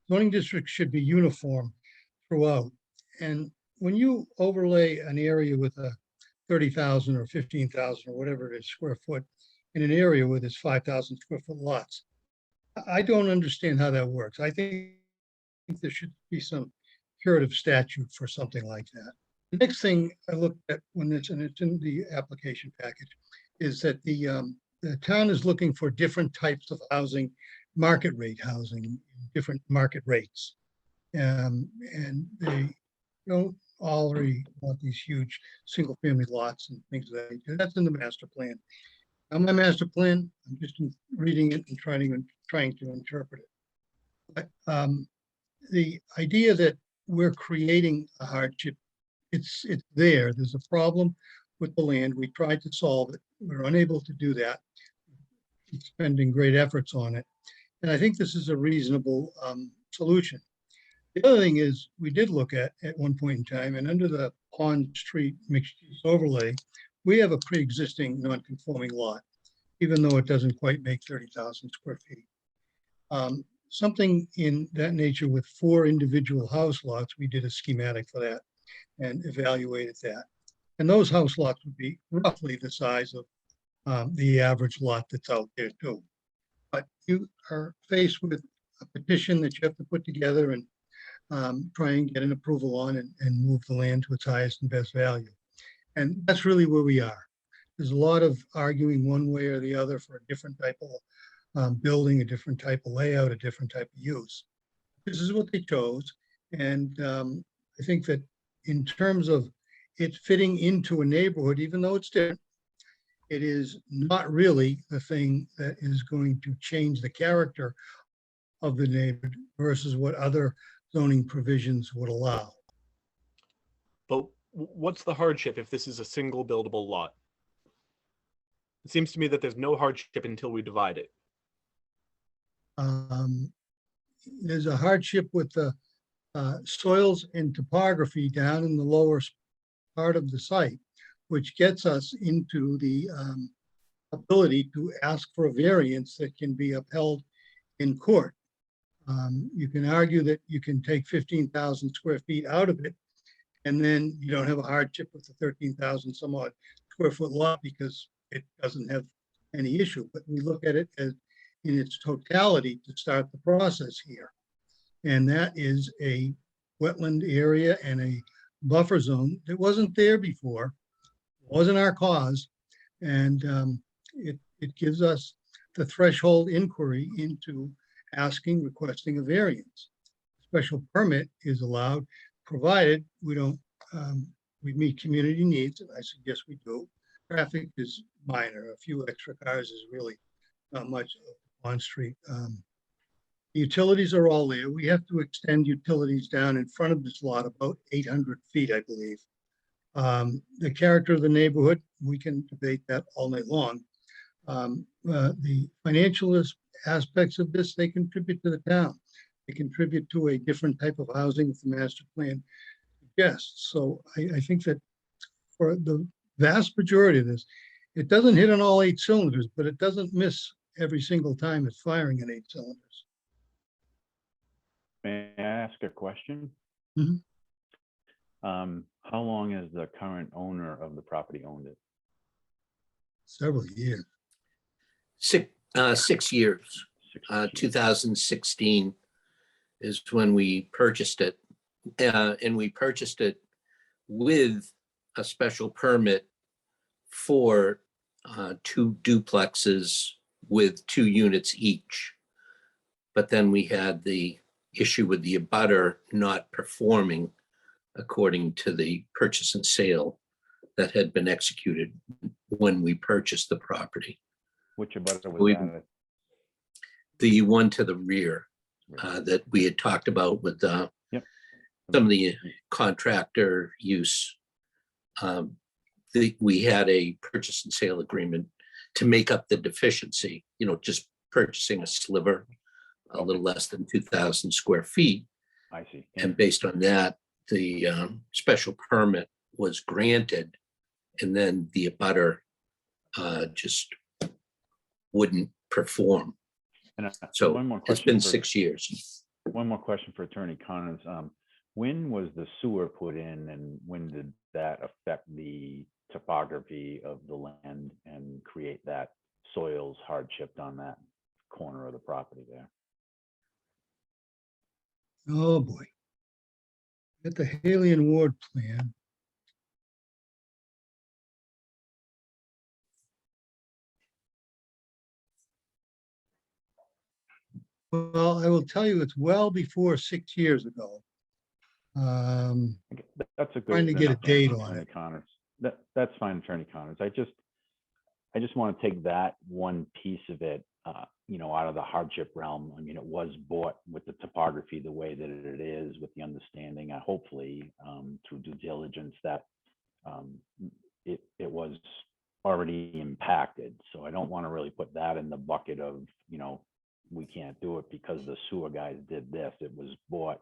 Zoning districts should be uniform throughout. And when you overlay an area with a 30,000 or 15,000 or whatever it is square foot in an area where there's 5,000 square foot lots, I don't understand how that works. I think there should be some curative statute for something like that. The next thing I looked at when it's in the application package is that the town is looking for different types of housing, market rate housing, different market rates. And they don't already want these huge single family lots and things of that nature. That's in the master plan. On my master plan, I'm just reading it and trying to interpret it. But, the idea that we're creating a hardship, it's there. There's a problem with the land. We tried to solve it. We're unable to do that. Spending great efforts on it. And I think this is a reasonable solution. The other thing is, we did look at one point in time, and under the Pond Street mixed use overlay, we have a pre-existing non-conforming lot, even though it doesn't quite make 30,000 square feet. Something in that nature with 4 individual house lots, we did a schematic for that and evaluated that. And those house lots would be roughly the size of the average lot that's out there too. But you are faced with a petition that you have to put together and try and get an approval on and move the land to its highest and best value. And that's really where we are. There's a lot of arguing one way or the other for a different type of building, a different type of layout, a different type of use. This is what they chose. And I think that in terms of it fitting into a neighborhood, even though it's different, it is not really the thing that is going to change the character of the neighborhood versus what other zoning provisions would allow. But what's the hardship if this is a single buildable lot? It seems to me that there's no hardship until we divide it. There's a hardship with the soils and topography down in the lower part of the site, which gets us into the ability to ask for a variance that can be upheld in court. You can argue that you can take 15,000 square feet out of it, and then you don't have a hardship with the 13,000 some odd square foot lot because it doesn't have any issue. But we look at it as in its totality to start the process here. And that is a wetland area and a buffer zone that wasn't there before, wasn't our cause. And it gives us the threshold inquiry into requesting a variance. Special permit is allowed, provided we don't, we meet community needs, and I suggest we do. Traffic is minor, a few extra cars is really not much on street. Utilities are all there. We have to extend utilities down in front of this lot about 800 feet, I believe. The character of the neighborhood, we can debate that all night long. The financial aspects of this, they contribute to the town. They contribute to a different type of housing that the master plan suggests. So I think that for the vast majority of this, it doesn't hit on all 8 cylinders, but it doesn't miss every single time it's firing in 8 cylinders. May I ask a question? Mhm. How long has the current owner of the property owned it? Several years. 6 years. 2016 is when we purchased it. And we purchased it with a special permit for 2 duplexes with 2 units each. But then we had the issue with the abutter not performing according to the purchase and sale that had been executed when we purchased the property. Which abutter was We- that? The one to the rear that we had talked about with Yep. some of the contractor use. We had a purchase and sale agreement to make up the deficiency, just purchasing a sliver, a little less than 2,000 square feet. I see. And based on that, the special permit was granted, and then the abutter just wouldn't perform. And So one more it's question been for- 6 years. One more question for Attorney Connors. When was the sewer put in, and when did that affect the topography of the land and create that soils hardship on that corner of the property there? Oh, boy. At the Haley and Ward plan. Well, I will tell you, it's well before 6 years ago. Okay, that's a good. Trying to get a enough date answer, on Attorney it. Connors. That's fine, Attorney Connors. I just want to take that one piece of it, out of the hardship realm. I mean, it was bought with the topography the way that it is, with the understanding, hopefully, through due diligence, that it was already impacted. So I don't want to really put that in the bucket of, we can't do it because the sewer guys did this. It was bought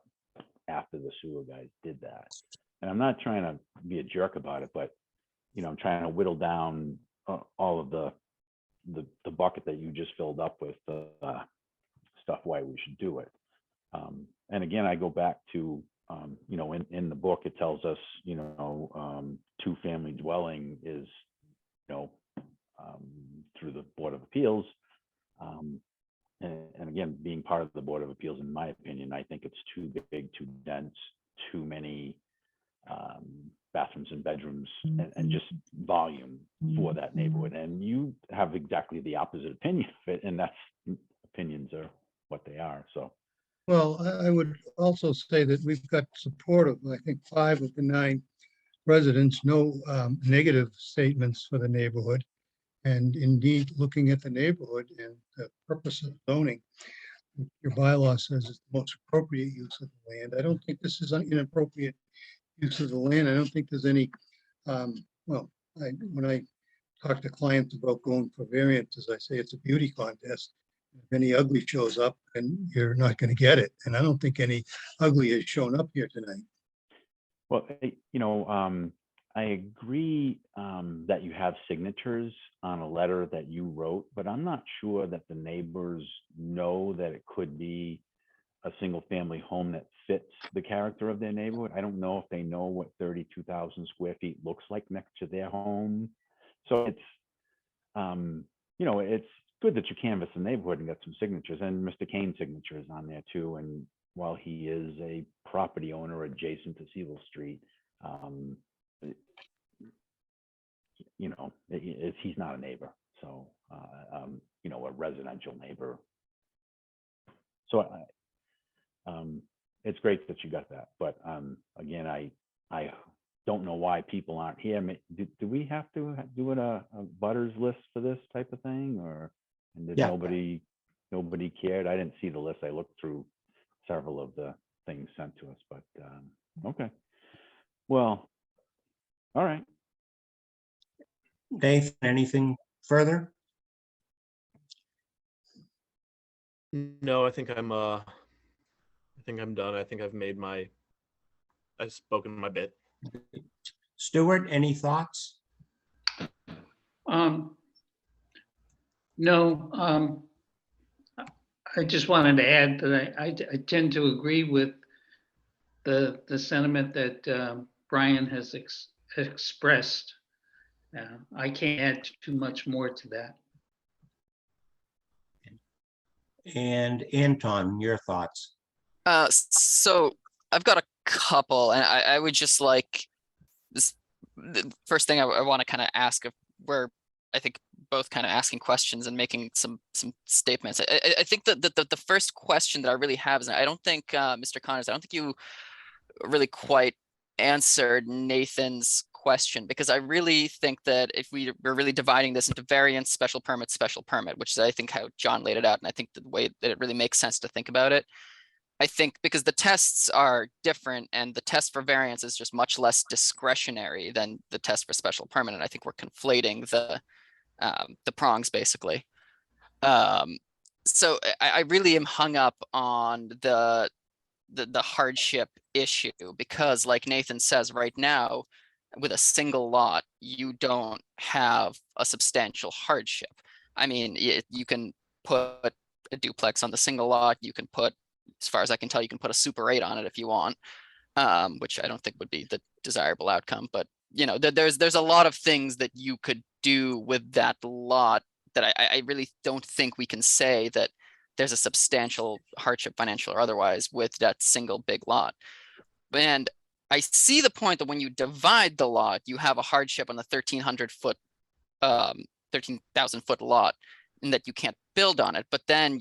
after the sewer guys did that. And I'm not trying to be a jerk about it, but, I'm trying to whittle down all of the bucket that you just filled up with stuff why we should do it. And again, I go back to, in the book, it tells us, 2-family dwelling is, through the Board of Appeals. And again, being part of the Board of Appeals, in my opinion, I think it's too big, too dense, too many bathrooms and bedrooms, and just volume for that neighborhood. And you have exactly the opposite opinion of it, and opinions are what they are. So, Well, I would also say that we've got support of, I think, 5 of the 9 residents, no negative statements for the neighborhood. And indeed, looking at the neighborhood and the purpose of zoning, your bylaw says it's the most appropriate use of the land. I don't think this is an inappropriate use of the land. I don't think there's any, when I talk to clients about going for variances, I say it's a beauty contest. If any ugly shows up, and you're not going to get it. And I don't think any ugly has shown up here tonight. well, I agree that you have signatures on a letter that you wrote, but I'm not sure that the neighbors know that it could be a single-family home that fits the character of their neighborhood. I don't know if they know what 32,000 square feet looks like next to their home. So it's, it's good that you canvass the neighborhood and get some signatures, and Mr. Kane's signature is on there too. And while he is a property owner adjacent to Seville Street, he's not a neighbor. So, a residential neighbor. So it's great that you got that. But again, I don't know why people aren't here. Do we have to do a butters list for this type of thing, or did Yeah. nobody cared? I didn't see the list. I looked through several of the things sent to us, but okay. Well, all right. Nathan, anything further? No, I think I'm done. I think I've spoken my bit. Stuart, any thoughts? No, I just wanted to add that I tend to agree with the sentiment that Brian has expressed. I can't add too much more to that. And Anton, your thoughts? So I've got a couple, and I would just like this. The first thing I want to kind of ask of where I think both kind of asking questions and making some statements. I think that the first question that I really have is, I don't think, Mr. Connors, I don't think you really quite answered Nathan's question, because I really think that if we're really dividing this into variance, special permit, which is I think how John laid it out, and I think the way that it really makes sense to think about it. I think because the tests are different, and the test for variance is just much less discretionary than the test for special permit, and I think we're conflating the prongs basically. So I really am hung up on the hardship issue, because like Nathan says, right now with a single lot, you don't have a substantial hardship. I mean, you can put a duplex on the single lot. You can put, as far as I can tell, you can put a Super 8 on it if you want, which I don't think would be the desirable outcome. But you know, there's a lot of things that you could do with that lot that I really don't think we can say that there's a substantial hardship, financial or otherwise, with that single big lot. And I see the point that when you divide the lot, you have a hardship on the 13,000 foot lot, and that you can't build on it. But then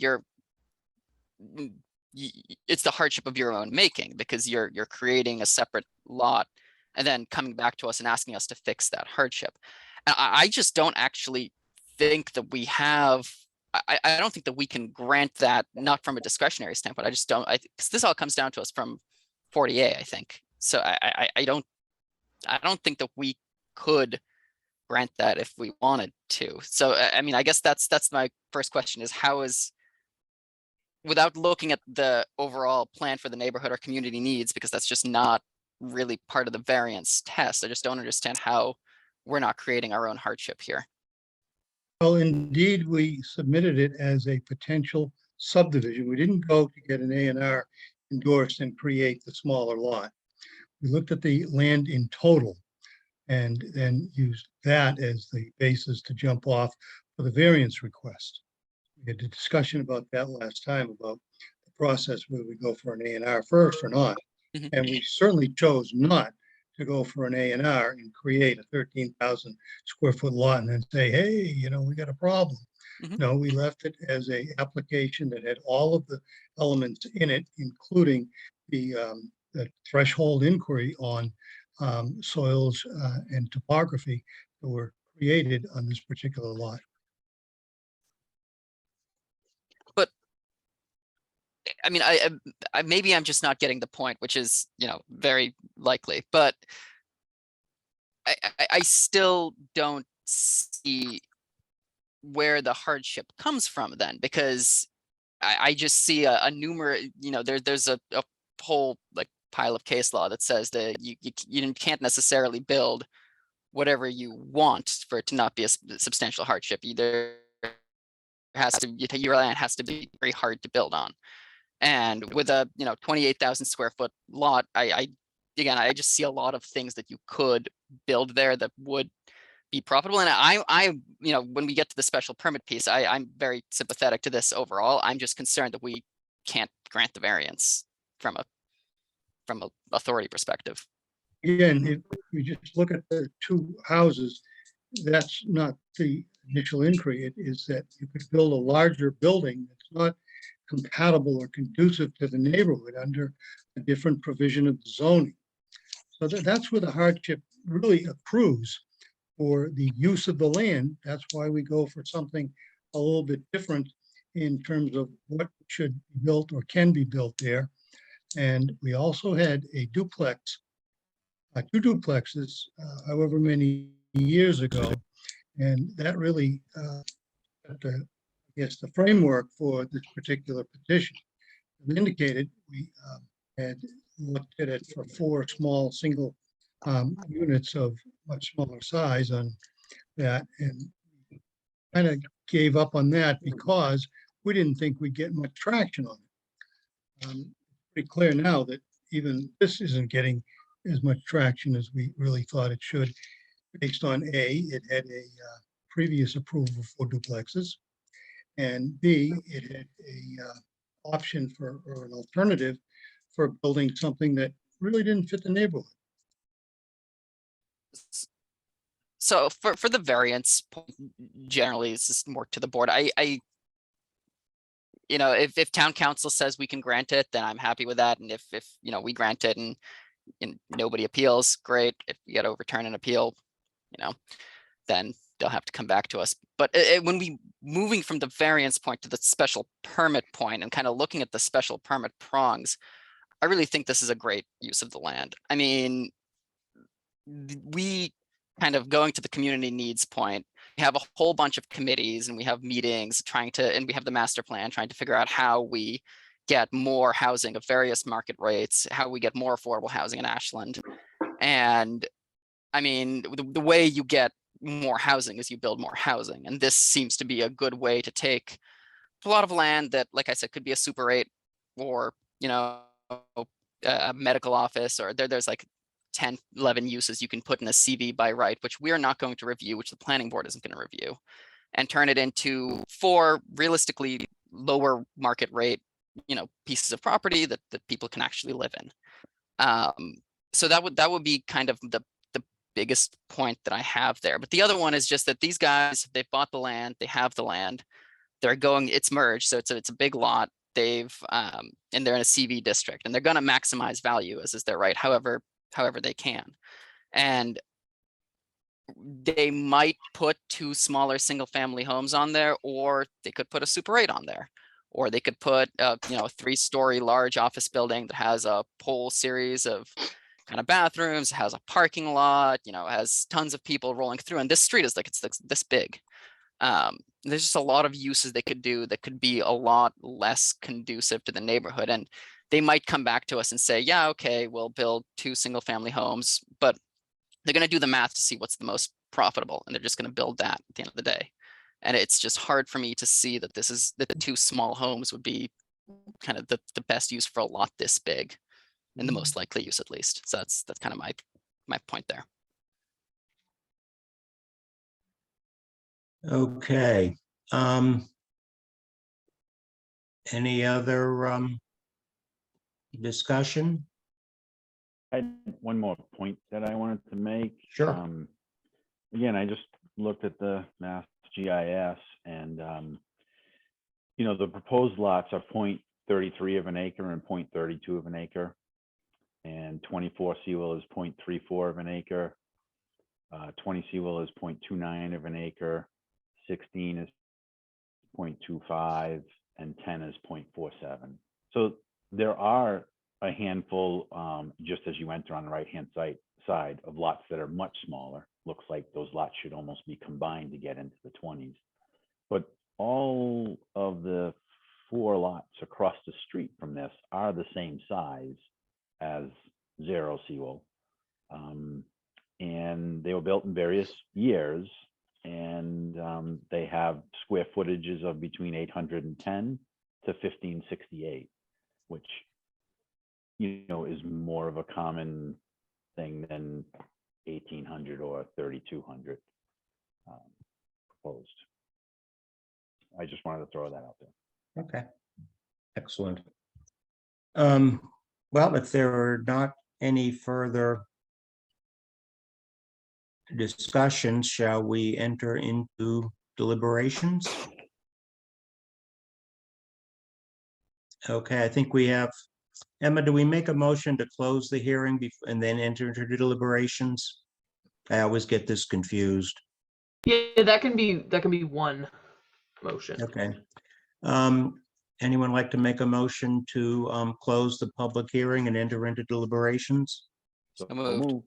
it's the hardship of your own making, because you're creating a separate lot and then coming back to us and asking us to fix that hardship. And I just don't actually think that we have. I don't think that we can grant that, not from a discretionary standpoint. I just don't. Because this all comes down to us from 40A, I think. So I don't think that we could grant that if we wanted to. So I mean, I guess that's my first question: is how is, without looking at the overall plan for the neighborhood or community needs, because that's just not really part of the variance test. I just don't understand how we're not creating our own hardship here. Well, indeed, we submitted it as a potential subdivision. We didn't go to get an A&R endorsed and create the smaller lot. We looked at the land in total and then used that as the basis to jump off for the variance request. We had a discussion about that last time, about the process, whether we go for an A&R first or not. Mhm. And we certainly chose not to go for an A&R and create a 13,000 square foot lot and then say, hey, you know, we got a problem. Mhm. No, we left it as a application that had all of the elements in it, including the threshold inquiry on soils and topography that were created on this particular lot. But I mean, I maybe I'm just not getting the point, which is, you know, very likely. But I still don't see where the hardship comes from then, because I just see a numerous, you know, there's a whole like pile of case law that says that you can't necessarily build whatever you want for it to not be a substantial hardship. Either has to, your land has to be very hard to build on. And with a, you know, 28,000 square foot lot, I just see a lot of things that you could build there that would be profitable. And I, you know, when we get to the special permit piece, I'm very sympathetic to this overall. I'm just concerned that we can't grant the variance from a authority perspective. Again, if you just look at the two houses, that's not the initial inquiry. It is that you could build a larger building that's not compatible or conducive to the neighborhood under a different provision of the zoning. So that's where the hardship really accrues for the use of the land. That's why we go for something a little bit different in terms of what should be built or can be built there. And we also had a duplex, two duplexes, however many years ago. And that really, I guess, the framework for this particular petition. As indicated, we had looked at it for 4 small single units of much smaller size on that, and kind of gave up on that because we didn't think we'd get much traction on it. Pretty clear now that even this isn't getting as much traction as we really thought it should, based on A, it had a previous approval for duplexes, and B, it had a option for, or an alternative for building something that really didn't fit the neighborhood. So for the variance, generally, it's just more to the board. You know, if town council says we can grant it, then I'm happy with that. And if you know, we grant it and nobody appeals, great. If you get overturn an appeal, you know, then they'll have to come back to us. But when we moving from the variance point to the special permit point and kind of looking at the special permit prongs, I really think this is a great use of the land. I mean, we kind of going to the community needs point, we have a whole bunch of committees and we have meetings and we have the master plan trying to figure out how we get more housing of various market rates, how we get more affordable housing in Ashland. And I mean, the way you get more housing is you build more housing. And this seems to be a good way to take a lot of land that, like I said, could be a Super 8 or, you know, a medical office, or there's like 10, 11 uses you can put in a CV by right, which we're not going to review, which the planning board isn't going to review, and turn it into 4 realistically lower market rate, you know, pieces of property that people can actually live in. So that would be kind of the biggest point that I have there. But the other one is just that these guys, they've bought the land, they have the land, they're going, it's merged, so it's a big lot. They've and they're in a CV district, and they're going to maximize value, as is their right, however they can. And they might put 2 smaller single family homes on there, or they could put a Super 8 on there, or they could put you know, a 3-story large office building that has a whole series of kind of bathrooms, has a parking lot, you know, has tons of people rolling through. And this street is like, it's this big. There's just a lot of uses they could do that could be a lot less conducive to the neighborhood. And they might come back to us and say, yeah, okay, we'll build 2 single family homes, but they're going to do the math to see what's the most profitable. And they're just going to build that at the end of the day. And it's just hard for me to see that that the 2 small homes would be kind of the best use for a lot this big, and the most likely use at least. So that's kind of my point there. Okay. Any other discussion? I had one more point that I wanted to make. Sure. Again, I just looked at the Mass GIS, and you know, the proposed lots are 0.33 of an acre and 0.32 of an acre, and 24 Sewell is 0.34 of an acre, 20 Sewell is 0.29 of an acre, 16 is 0.25, and 10 is 0.47. So there are a handful, just as you enter on the right-hand side of lots that are much smaller. Looks like those lots should almost be combined to get into the 20s. But all of the 4 lots across the street from this are the same size as 0 Sewell. And they were built in various years, and they have square footages of between 810 to 1568, which, you know, is more of a common thing than 1800 or 3200 proposed. I just wanted to throw that out there. Okay. Excellent. Well, if there are not any further discussions, shall we enter into deliberations? Okay, I think we have. Emma, do we make a motion to close the hearing and then enter into deliberations? I always get this confused. Yeah, that can be one motion. Okay. Anyone like to make a motion to close the public hearing and enter into deliberations? So moved.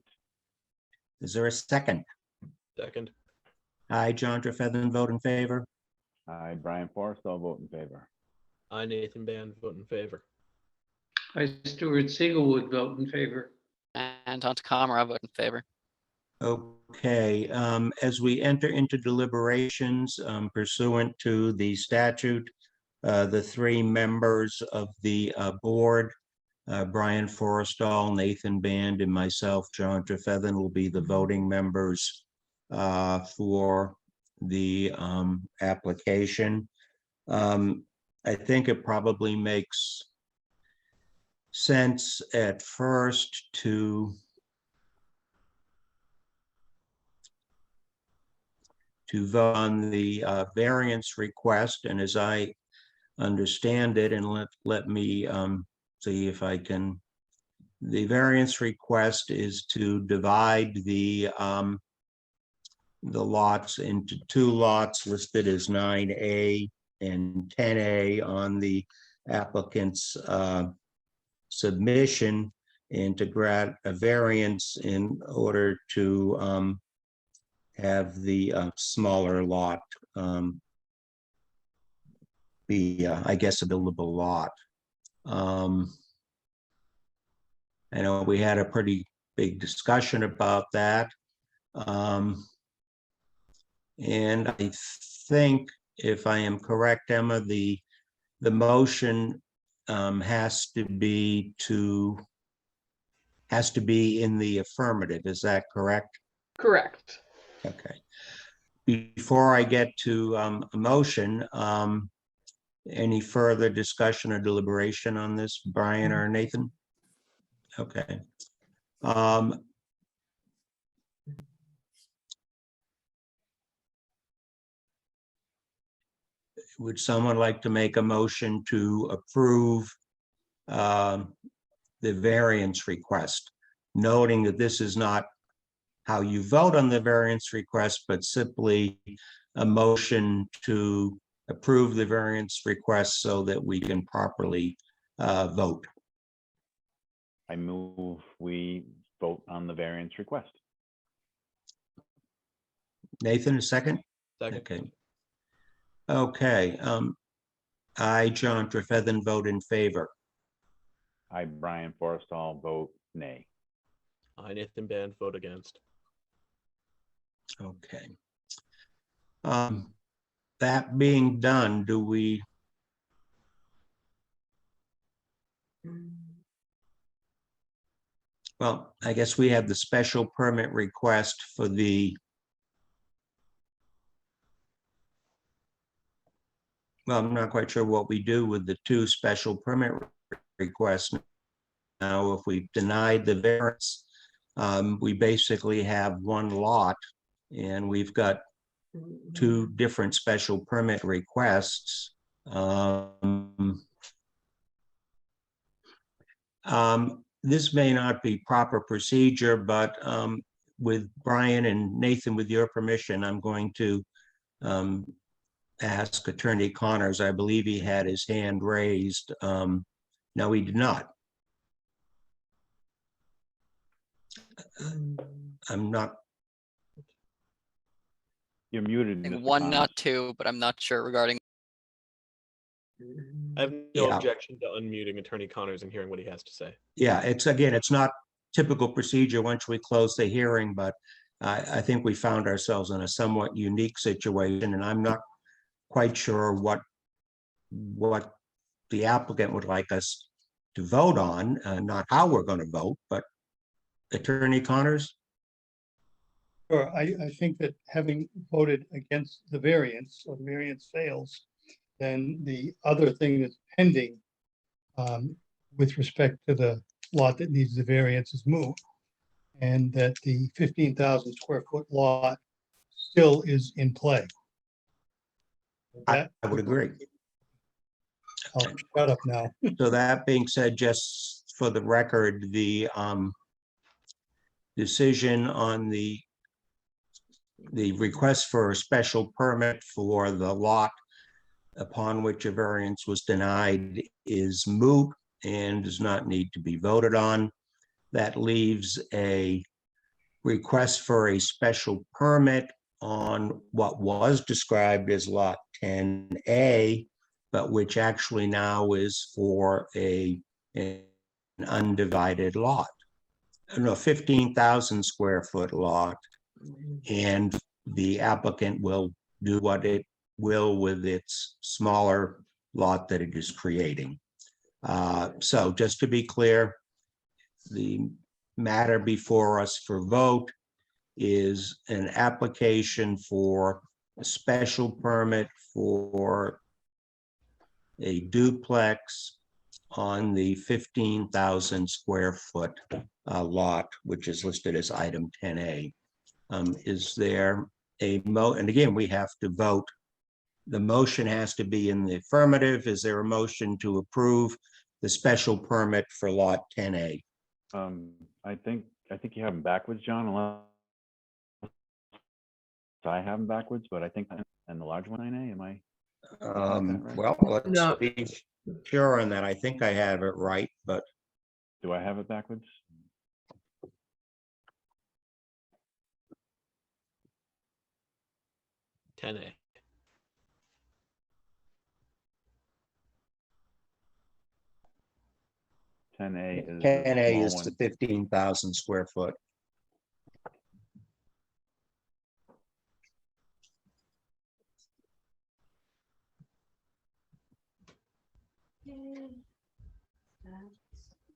Is there a second? Second. Hi, John Trefethan, vote in favor. I, Brian Forrest, I'll vote in favor. I, Nathan Band, vote in favor. I, Stuart Siegel, would vote in favor. And Tom Tacoma, I vote in favor. Okay, as we enter into deliberations pursuant to the statute, the 3 members of the board, Brian Forrestall, Nathan Band, and myself, John Trefethan, will be the voting members for the application. I think it probably makes sense at first to to vote on the variance request, and as I understand it, and let me see if I can. The variance request is to divide the lots into two lots listed as 9A and 10A on the applicant's submission, and to grant a variance in order to have the smaller lot be, I guess, a buildable lot. I know we had a pretty big discussion about that. And I think, if I am correct, Emma, the motion has to be in the affirmative. Is that correct? Correct. Okay. Before I get to a motion, any further discussion or deliberation on this, Brian or Nathan? Okay. Would someone like to make a motion to approve the variance request, noting that this is not how you vote on the variance request, but simply a motion to approve the variance request so that we can properly vote? I move we vote on the variance request. Nathan, a second? Second. Okay. Okay. I, John Trefethan, vote in favor. I, Brian Forrestall, vote nay. I, Nathan Band, vote against. Okay. That being done, do we? Well, I guess we have the special permit request for the. Well, I'm not quite sure what we do with the two special permit requests. Now, if we denied the variance, we basically have one lot, and we've got two different special permit requests. This may not be proper procedure, but with Brian and Nathan, with your permission, I'm going to ask Attorney Connors. I believe he had his hand raised. No, he did not. I'm not. You're muted, I think Mr. one, Connors. not two, but I'm not sure regarding. I have no Yeah. objection to unmuting Attorney Connors and hearing what he has to say. Yeah, it's not typical procedure once we close the hearing, but I think we found ourselves in a somewhat unique situation, and I'm not quite sure what the applicant would like us to vote on, not how we're going to vote, but Attorney Connors? Sure, I think that having voted against the variance, or the variance fails, then the other thing that's pending with respect to the lot that needs the variance is moot, and that the 15,000 square foot lot still is in play. I would agree. I'll shut up now. So that being said, just for the record, the decision on the request for a special permit for the lot upon which a variance was denied is moot and does not need to be voted on. That leaves a request for a special permit on what was described as lot 10A, but which actually now is for an undivided lot. No, 15,000 square foot lot, and the applicant will do what it will with its smaller lot that it is creating. So just to be clear, the matter before us for vote is an application for a special permit for a duplex on the 15,000 square foot lot, which is listed as item 10A. Is there and again, we have to vote. The motion has to be in the affirmative. Is there a motion to approve the special permit for lot 10A? I think you have them backwards, John, unless I have them backwards, but I think, and the large one, 9A, am I? Right. Well, let's No. be sure on that. I think I have it right, but Do I have it backwards? 10A. 10A is. the 10A small is one. the 15,000 square foot.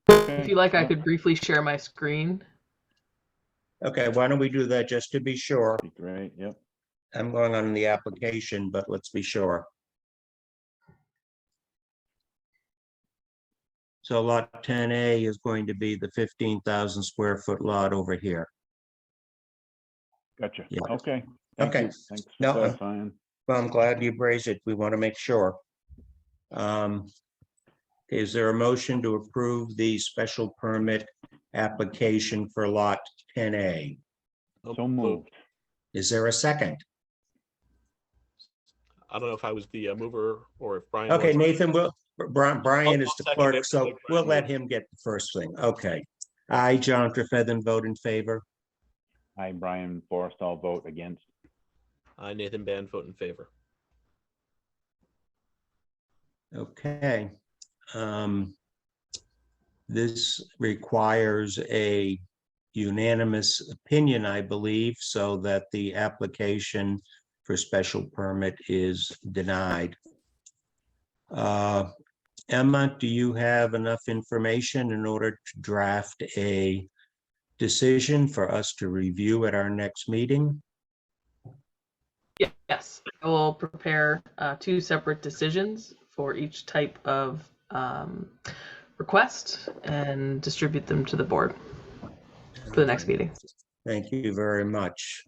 If you like, I could briefly share my screen. Okay, why don't we do that just to be sure? Be Great, yep. I'm going on the application, but let's be sure. So lot 10A is going to be the 15,000 square foot lot over here. Gotcha. Yeah. Okay. Thank Okay. you. Thanks for No, clarifying. Well, I'm glad you raised it. We want to make sure. Is there a motion to approve the special permit application for lot 10A? So moved. Is there a second? I don't know if I was the mover or if Brian. Okay, was. Nathan, Brian is I'll the second clerk, it. so we'll let him get the first thing. Okay. I, John Trefethan, vote in favor. I, Brian Forrest, I'll vote against. I, Nathan Band, vote in favor. Okay. This requires a unanimous opinion, I believe, so that the application for special permit is denied. Emma, do you have enough information in order to draft a decision for us to review at our next meeting? Yes, I will prepare 2 separate decisions for each type of request and distribute them to the board for the next meeting. Thank you very much.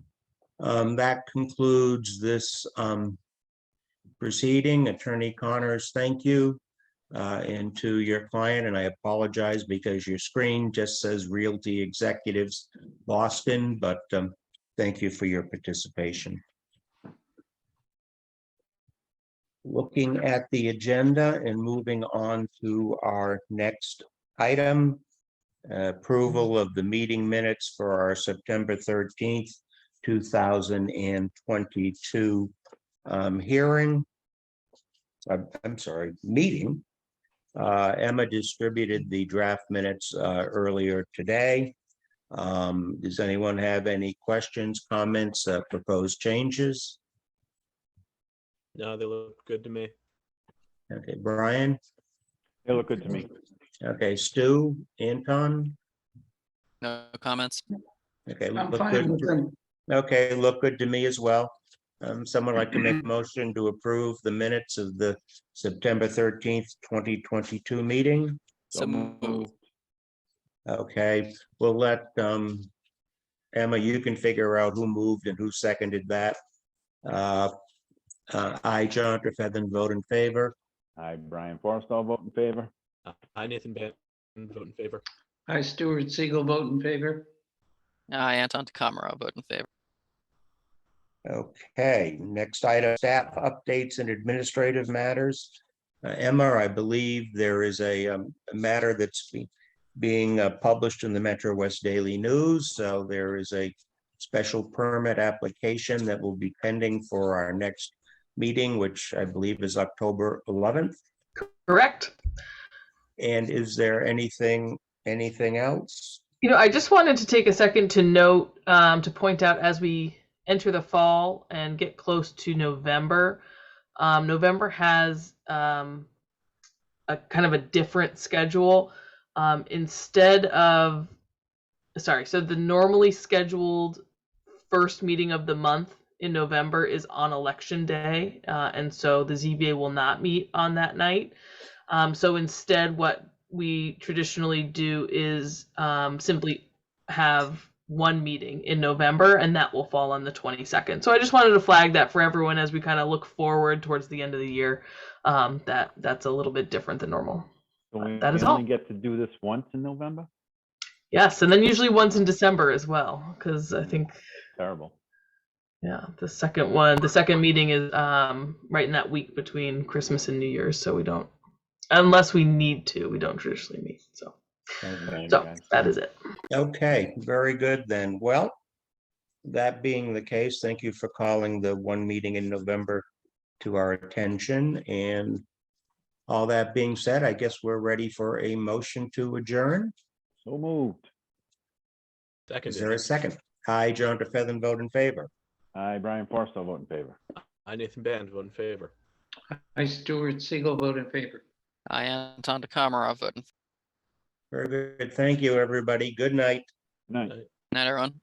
That concludes this proceeding. Attorney Connors, thank you. And to your client, and I apologize because your screen just says Realty Executives Boston, but thank you for your participation. Looking at the agenda and moving on to our next item, approval of the meeting minutes for our September 13th, 2022 hearing. I'm sorry, meeting. Emma distributed the draft minutes earlier today. Does anyone have any questions, comments, proposed changes? No, they look good to me. Okay, Brian. They look good to me. Okay, Stu, Anton. No comments. Okay, I'm look fine good. with them. Okay, look good to me as well. Someone like to make a motion to approve the minutes of the September 13th, 2022 meeting? So moved. Okay, we'll let Emma, you can figure out who moved and who seconded that. I, John Trefethan, vote in favor. I, Brian Forrest, I'll vote in favor. I, Nathan Band, vote in favor. I, Stuart Siegel, vote in favor. I, Anton Takamura, vote in favor. Okay, next item, staff updates and administrative matters. Emma, I believe there is a matter that's being published in the Metro West Daily News. So there is a special permit application that will be pending for our next meeting, which I believe is October 11th. Correct. And is there anything else? You know, I just wanted to take a second to note, to point out as we enter the fall and get close to November, November has a kind of a different schedule. Instead of, so the normally scheduled first meeting of the month in November is on election day. And so the ZBA will not meet on that night. So instead, what we traditionally do is simply have one meeting in November, and that will fall on the 22nd. So I just wanted to flag that for everyone as we kind of look forward towards the end of the year. That's a little bit different than normal. So we That is only all. get to do this once in November? Yes, and then usually once in December as well, because I think, Terrible. yeah, the second meeting is right in that week between Christmas and New Year's, so we don't, unless we need to, we don't traditionally meet. So Okay, so guys. that is it. Okay, very good then. Well, that being the case, thank you for calling the one meeting in November to our attention. And all that being said, I guess we're ready for a motion to adjourn. So moved. Is there a second? I, John DeFeather, vote in favor. I, Brian Forsto, vote in favor. I, Nathan Band, vote in favor. I, Stuart Siegel, vote in favor. I, Anton Takamara, vote in Very good. Thank you, everybody. Good night. Night. Night, everyone.